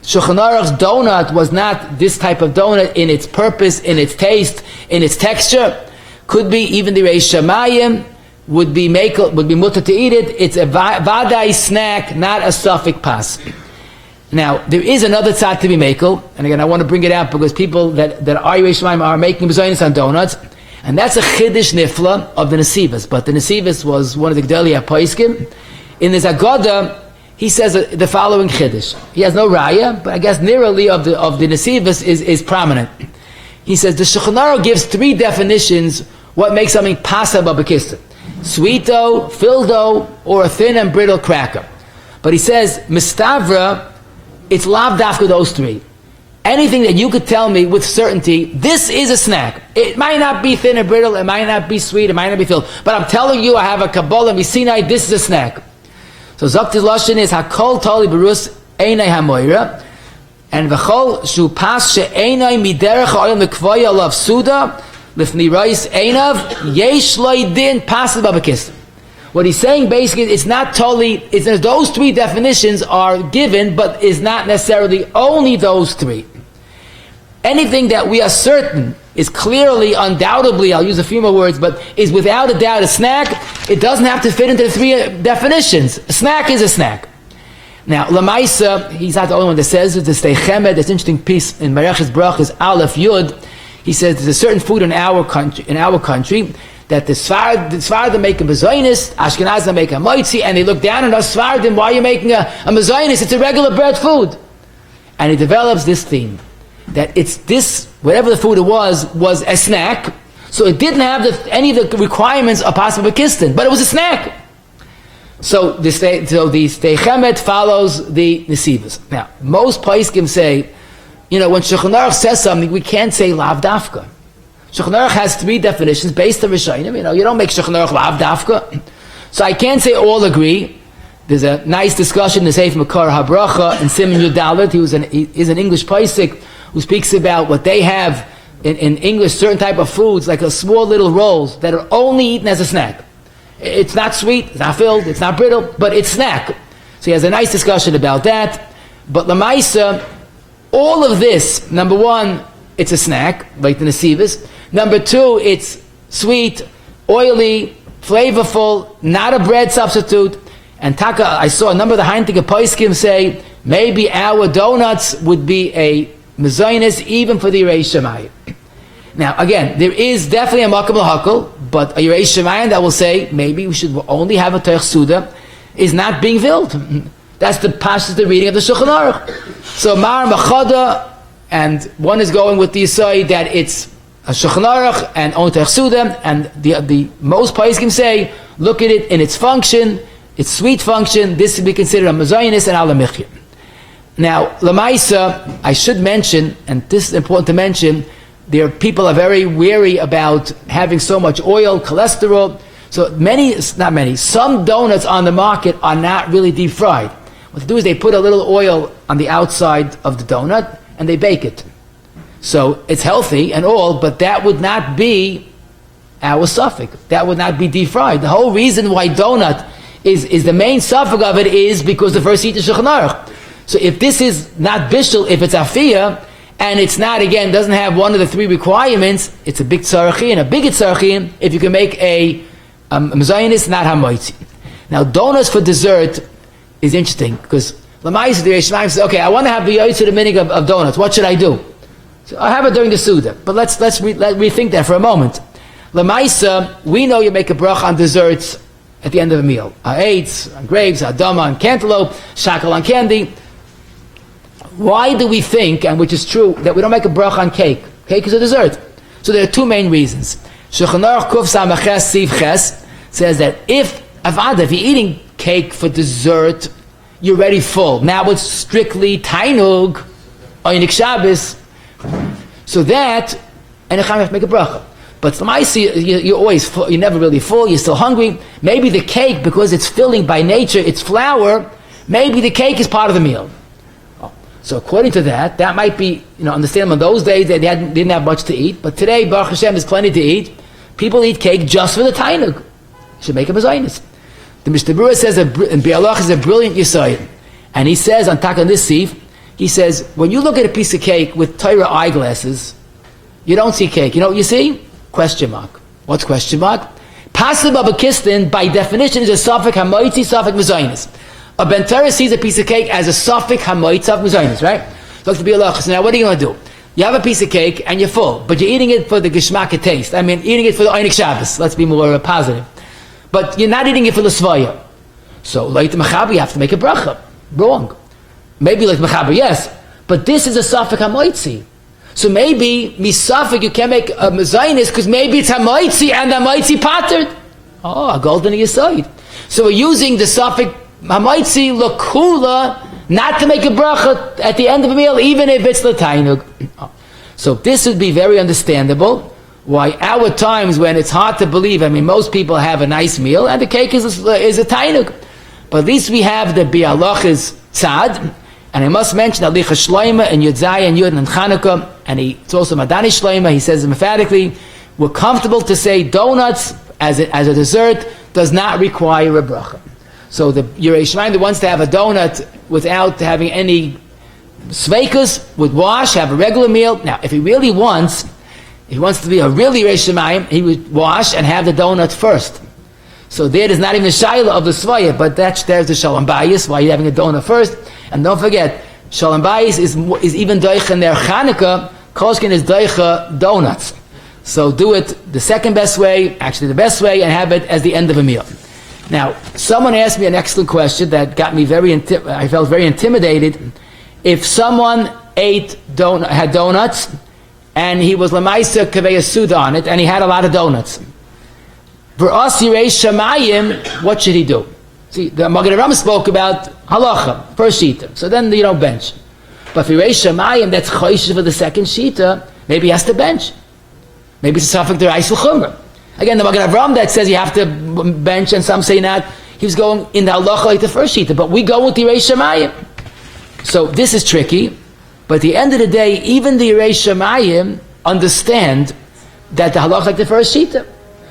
Shulchan Aruch's donut was not this type of donut in its purpose, in its taste, in its texture. Could be even the Reish Shamayim would be mutter to eat it. It's a vadai snack, not a suffix pas. Now there is another tzad to be makel, and again I want to bring it out because people that are Reish Shamayim are making mezainis on donuts, and that's a chiddush nifla of the Nesivos. But the Nesivos was one of the Gdolei HaPoskim. In his Agoda, he says the following chiddush. He has no raya, but I guess nearly of the Nesivos is prominent. He says the Shulchan Aruch gives 3 definitions what makes something pasa b'kistan: sweet dough, filled dough, or a thin and brittle cracker. But he says mistavra, it's lav dafka those 3. Anything that you could tell me with certainty, this is a snack. It might not be thin and brittle, it might not be sweet, it might not be filled, but I'm telling you, I have a Kabbalah Misinai, this is a snack. So Zakti's Lashon is Hakol Tali Berus Einai Hamoira, and V'chol Shu Pas She'einai Miderech Ha'olam L'Kvoya Lav Suda L'fni Reis Einav Yesh Loi Din Pasid Babakistan. What he's saying basically, it's not totally, it's those 3 definitions are given, but is not necessarily only those 3. Anything that we are certain is clearly, undoubtedly, I'll use a few more words, but is without a doubt a snack, it doesn't have to fit into the 3 definitions. A snack is a snack. Now, Lamaisa, he's not the only one that says it. This Techemed, this interesting piece in Marech's Brachos, Aleph Yud, he says there's a certain food in our country that the Sfardim make a mezainis, Ashkenazim make a moitzi, and they look down on us Sfardim, why are you making a mezainis? It's a regular bread food. And he develops this theme, that it's this, whatever the food it was a snack, so it didn't have any of the requirements of possible Pakistan, but it was a snack. So the Steichemet follows the Nesivos. Now, most poskim say, when Shulchan Aruch says something, we can't say lav dafka. Shulchan Aruch has 3 definitions based on Rishonim. You don't make Shulchan Aruch lav dafka. So I can't say all agree. There's a nice discussion in the Sefer Makar HaBracha in Siman Yud Dalet. He is an English posik who speaks about what they have in English certain type of foods, like a small little rolls that are only eaten as a snack. It's not sweet, it's not filled, it's not brittle, but it's snack. So he has a nice discussion about that. But Lamaisa, all of this, number one, it's a snack, like the Nesivas. Number two, it's sweet, oily, flavorful, not a bread substitute. And Taka, I saw a number of the Heintige Poiskim say, maybe our donuts would be a mezainis even for the Yerei Shemayim. Now, again, there is definitely a makam l'hakol, but a Yerei Shemayim that will say, maybe we should only have a Teich Suda, is not being filled. That's the passage, the reading of the Shulchan Aruch. So, Mar Machada, and one is going with the Yisai that it's a Shulchan Aruch and only Teich Suda, and the most Poskim say, look at it in its function, its sweet function, this would be considered a mezainis and ala michya. Now, Lamaisa, I should mention, and this is important to mention, people are very wary about having so much oil, cholesterol. So some donuts on the market are not really deep fried. What they do is they put a little oil on the outside of the donut and they bake it. So it's healthy and all, but that would not be our suffix. That would not be deep fried. The whole reason why donut is the main suffix of it is because the first heat is Shulchan Aruch. So if this is not bishul, if it's afiyah, and it's not, again, doesn't have one of the three requirements, it's a big tzarachin, a big tzarachin, if you can make a mezainis, not hamoitzi. Now, donuts for dessert is interesting, because Lamais, the Yeshmaim says, okay, I want to have the yoytze the minig of donuts, what should I do? So I have it during the Suda, but let's rethink that for a moment. Lamaisa, we know you make a bracha on desserts at the end of a meal. Eitz, on grapes, adama, on cantaloupe, shakal on candy. Why do we think, and which is true, that we don't make a bracha on cake? Cake is a dessert. So there are two main reasons. Shulchan Aruch Kuf Samaches Siv Ches says that if you're eating cake for dessert, you're already full. Now it's strictly tainug, or Yinik Shabbos. So that, and you have to make a bracha. But you're always full, you're never really full, you're still hungry. Maybe the cake, because it's filling by nature, it's flour, maybe the cake is part of the meal. So according to that, that might be, understandable. In those days, they didn't have much to eat. But today, Baruch Hashem, there's plenty to eat. People eat cake just for the tainug. You should make a mezainis. The Mishnah Berurah says, in Bialach is a brilliant yisayid. And he says, on Taka Nisif, he says, when you look at a piece of cake with Torah eyeglasses, you don't see cake. You know what you see? Question mark. What's question mark? Pasim Abakistin, by definition, is a suffix hamoitzi, suffix mezainis. A Bentara sees a piece of cake as a suffix hamoitz of mezainis, right? So now what are you going to do? You have a piece of cake and you're full, but you're eating it for the geshmaka taste. I mean, eating it for the Einik Shabbos. Let's be more positive. But you're not eating it for the svaya. So, like the mechaber, you have to make a bracha. Wrong. Maybe like mechaber, yes. But this is a suffix hamoitzi. So maybe, misafik, you can make a mezainis because maybe it's hamoitzi and hamoitzi patterned. Oh, a golden yesod. So we're using the suffix Hamaitzi lokula, not to make a bracha at the end of a meal, even if it's the tainug. So this would be very understandable. Why our times when it's hard to believe, most people have a nice meal and the cake is a tainug. But at least we have the bialach's tzad, and I must mention Alicha Shloima and Yudzai and Yud and Chanukah, and it's also Madani Shloima. He says emphatically, we're comfortable to say donuts as a dessert does not require a bracha. So the Yerei Shemayim that wants to have a donut without having any sveikus would wash, have a regular meal. Now, if he wants to be a really Yerei Shemayim, he would wash and have the donut first. So there is not even a shaila of the svaya, but there's the shalom bayis, why you're having a donut first. And don't forget, shalom bayis is even doicha in their Chanukah, Koshkin is doicha donuts. So do it the second best way, actually the best way, and have it as the end of a meal. Now, someone asked me an excellent question that got me I felt very intimidated. If someone had donuts, and he was lamaisa kaveya suda on it, and he had a lot of donuts. For us, Yirei Shamayim, what should he do? See, the Magen Avraham spoke about halacha, first shita. So then you don't bench. But for Yirei Shamayim, that's choishes for the second shita, maybe he has to bench. Maybe it's a suffix d'oraisa l'chumrah. Again, the Magen Avraham that says you have to bench, and some say not. He was going in the halacha like the first shita, but we go with the Yirei Shamayim. So this is tricky, but at the end of the day, even the Yirei Shamayim understand that the halacha like the first shita.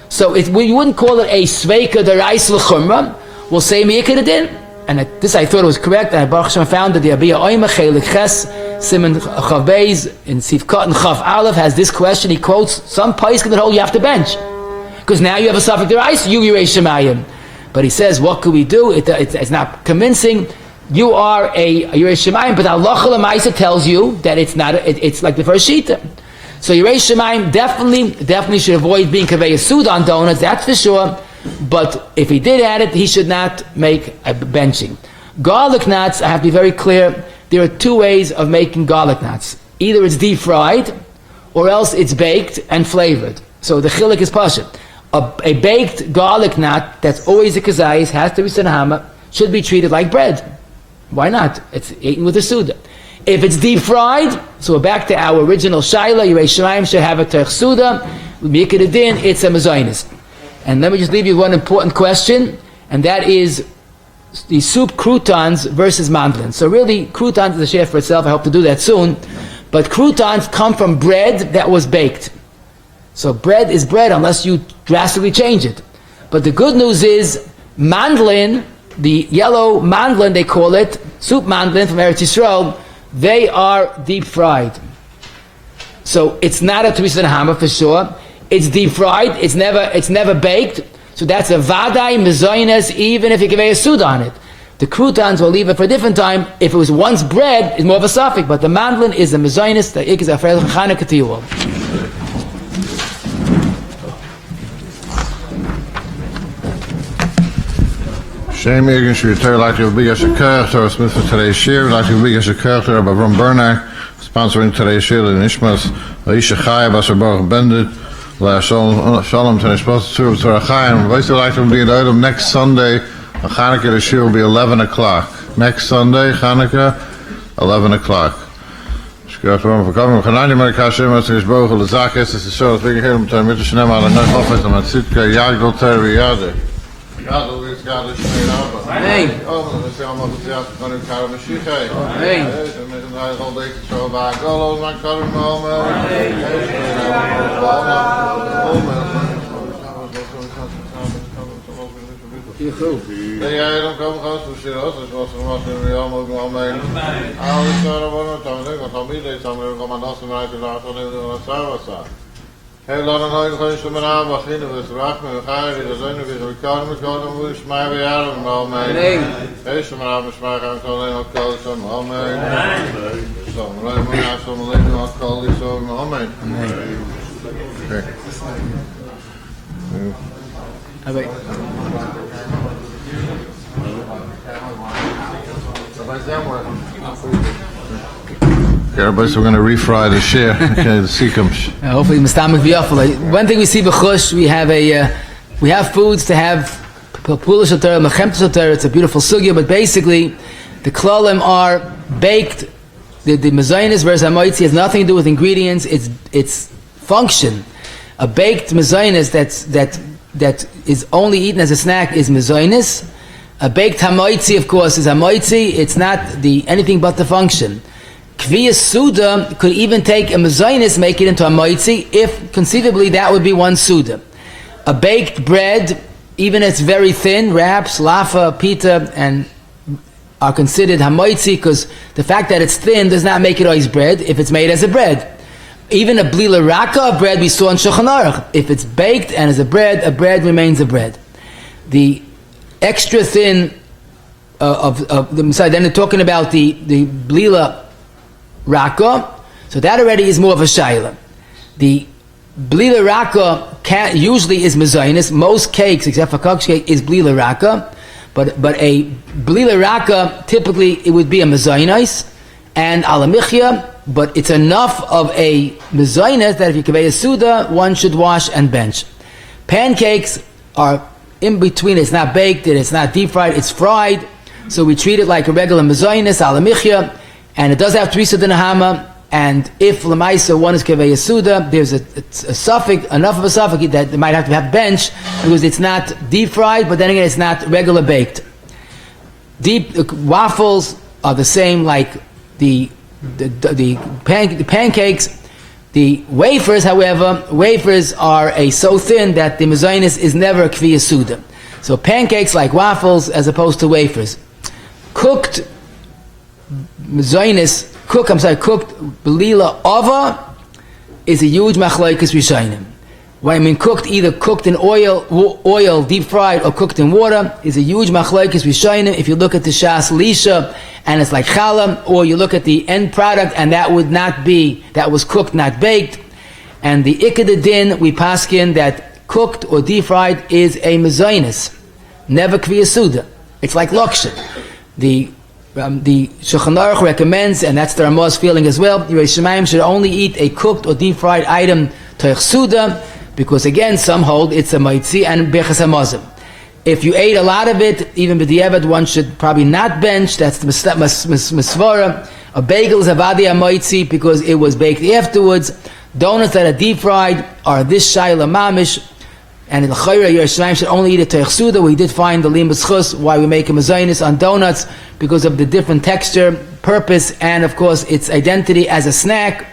So we wouldn't call it a sveika derais l'chumra. We'll say miyikad din. And this I thought was correct. And Baruch Hashem found that the Abiyah Oima Chelik Ches Simon Chav Beis in Sifkat and Chav Aleph has this question. He quotes some paiskim that hold you have to bench because now you have a suffix derais, you Yirei Shemayim. But he says, what could we do? It's not convincing. You are a Yirei Shemayim, but halacha l'maisa tells you that it's not. It's like the first shita. So Yirei Shemayim definitely should avoid being kavei Suda on donuts. That's for sure. But if he did add it, he should not make a benching. Garlic nuts, I have to be very clear, there are two ways of making garlic nuts. Either it's deep fried, or else it's baked and flavored. So the chilik is pasha. A baked garlic nut that's always a kazayis, has to be sanahama, should be treated like bread. Why not? It's eaten with a suda. If it's deep fried, so we're back to our original shaila, Yirei Shemayim should have a terch suda, mikid din, it's a mezainis. And let me just leave you one important question, and that is the soup croutons versus mandlin. So really, croutons is a share for itself. I hope to do that soon. But croutons come from bread that was baked. So bread is bread unless you drastically change it. But the good news is mandlin, the yellow mandlin they call it, soup mandlin from Eretz Yisrael, they are deep fried. So it's not a twisted hammer for sure. It's deep fried. It's never baked. So that's a vaday mezainas, even if you give a suda on it. The croutons will leave it for a different time. If it was once bread, it's more of a suffix. But the mandlin is a mezainas. The ik is a frel chanukah to you all. Shem Egan Shvitar like to be as a character or Smith for today's share, like to be as a character of Avram Berner, sponsoring today's share in Ishmas, Aisha Chaya, Basabar Bendit. Shalom to the sponsor to Rachayim. We'd like to be in item next Sunday. Chanukah the shir will be 11 o'clock. Next Sunday, Chanukah, 11 o'clock. Shkirot Ram for coming. Chanani Merikashem as his Bagel the Zakes is the show. Speaking here to Mr. Shnem on the office and Sitka Yagdol Teriyade. Yagdol is God is made up. Hey. Oh, the same of the Yagdol Karim Mashiach. Hey. And Mr. Nigel Day to show Bagels my Karim Moment. Ja, dan komen we gewoon serieus. Dus was er was nu allemaal wel mee. Alles daar worden dan denk ik dan midden dan we gaan dan zo uit de laat van de Sarasa. Heel lang nog gewoon zo maar aan beginnen we vraag me gaan we zijn weer we komen we maar weer allemaal mee. Nee. Is maar aan maar gaan we alleen nog koud zo maar mee. Zo, maar maar zo maar alleen nog koud zo maar mee. Nee. Oké. Everybody, so we're going to refry the share, okay, the sikums. Hopefully, Mustamik v'yafal. One thing we see b'chush, we have foods to have Pulish Soter, Mechem Soter. It's a beautiful sugya, but basically, the klalim are baked. The mezainis versus hamoitzi has nothing to do with ingredients. It's function. A baked mezainis that is only eaten as a snack is mezainis. A baked hamoitzi, of course, is hamoitzi. It's not anything but the function. Kviya Suda could even take a mezainis, make it into a hamoitzi, if conceivably that would be one Suda. A baked bread, even if it's very thin, wraps, lafa, pita, and are considered hamoitzi because the fact that it's thin does not make it always bread if it's made as a bread. Even a blila raka of bread we saw in Shulchan Aruch. If it's baked and is a bread remains a bread. The extra thin of the sorry, then they're talking about the blila raka, so that already is more of a shayla. The blila raka usually is mezainis. Most cakes, except for kuksh cake, is blila raka, but a blila raka typically it would be a mezainis and alamichya. But it's enough of a mezainis that if you convey a suda, one should wash and bench. Pancakes are in between. It's not baked, it's not deep fried, it's fried. So we treat it like a regular mezainis, alamichya, and it does have trisud and hama. And if lemaisa one is convey a suda, there's a suffix, enough of a suffix that they might have to have bench because it's not deep fried, but then again it's not regular baked. Waffles are the same like the pancakes. The wafers, however, are so thin that the mezainis is never a kviya suda. So pancakes like waffles as opposed to wafers. Cooked baliila ova is a huge machlokes rishonim. When I mean either cooked in oil, deep fried, or cooked in water, is a huge machlokes rishonim. If you look at the shas lisha, and it's like challah, or you look at the end product, and that was cooked, not baked. And the ikad din, we paskin that cooked or deep fried is a mezainis, never kviya suda. It's like lokshin. The Shulchan Aruch recommends, and that's the Ramah's feeling as well, Yirei Shemayim should only eat a cooked or deep fried item toich suda, because again, some hold it's a maitzi and bechas hamazim. If you ate a lot of it, even b'diavad, one should probably not bench. That's the misvara. A bagel is a vadi maitzi because it was baked afterwards. Donuts that are deep fried are this shayla mamish. And in the Chayra, Yirei Shemayim should only eat a teich suda. We did find the lim b'schus why we make a mezainis on donuts, because of the different texture, purpose, and of course its identity as a snack.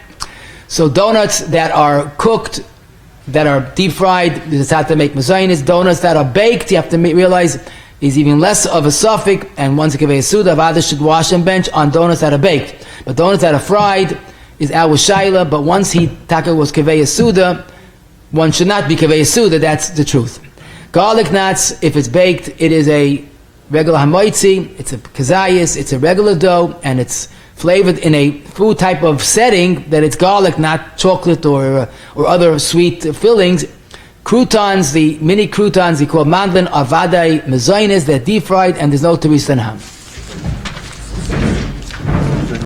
So donuts that are cooked, that are deep fried, it's how to make mezainis. Donuts that are baked, you have to realize, is even less of a suffix, and once a kaveh suda, others should wash and bench on donuts that are baked. But donuts that are fried is our shayla, but once taka was kaveh suda, one should not be kaveh suda, that's the truth. Garlic nuts, if it's baked, it is a regular hamaitzi, it's a kazayis, it's a regular dough, and it's flavored in a food type of setting that it's garlic, not chocolate or other sweet fillings. Croutons, the mini croutons, they call mandlin, are vadai mezainis, they're deep fried, and there's no teris and ham.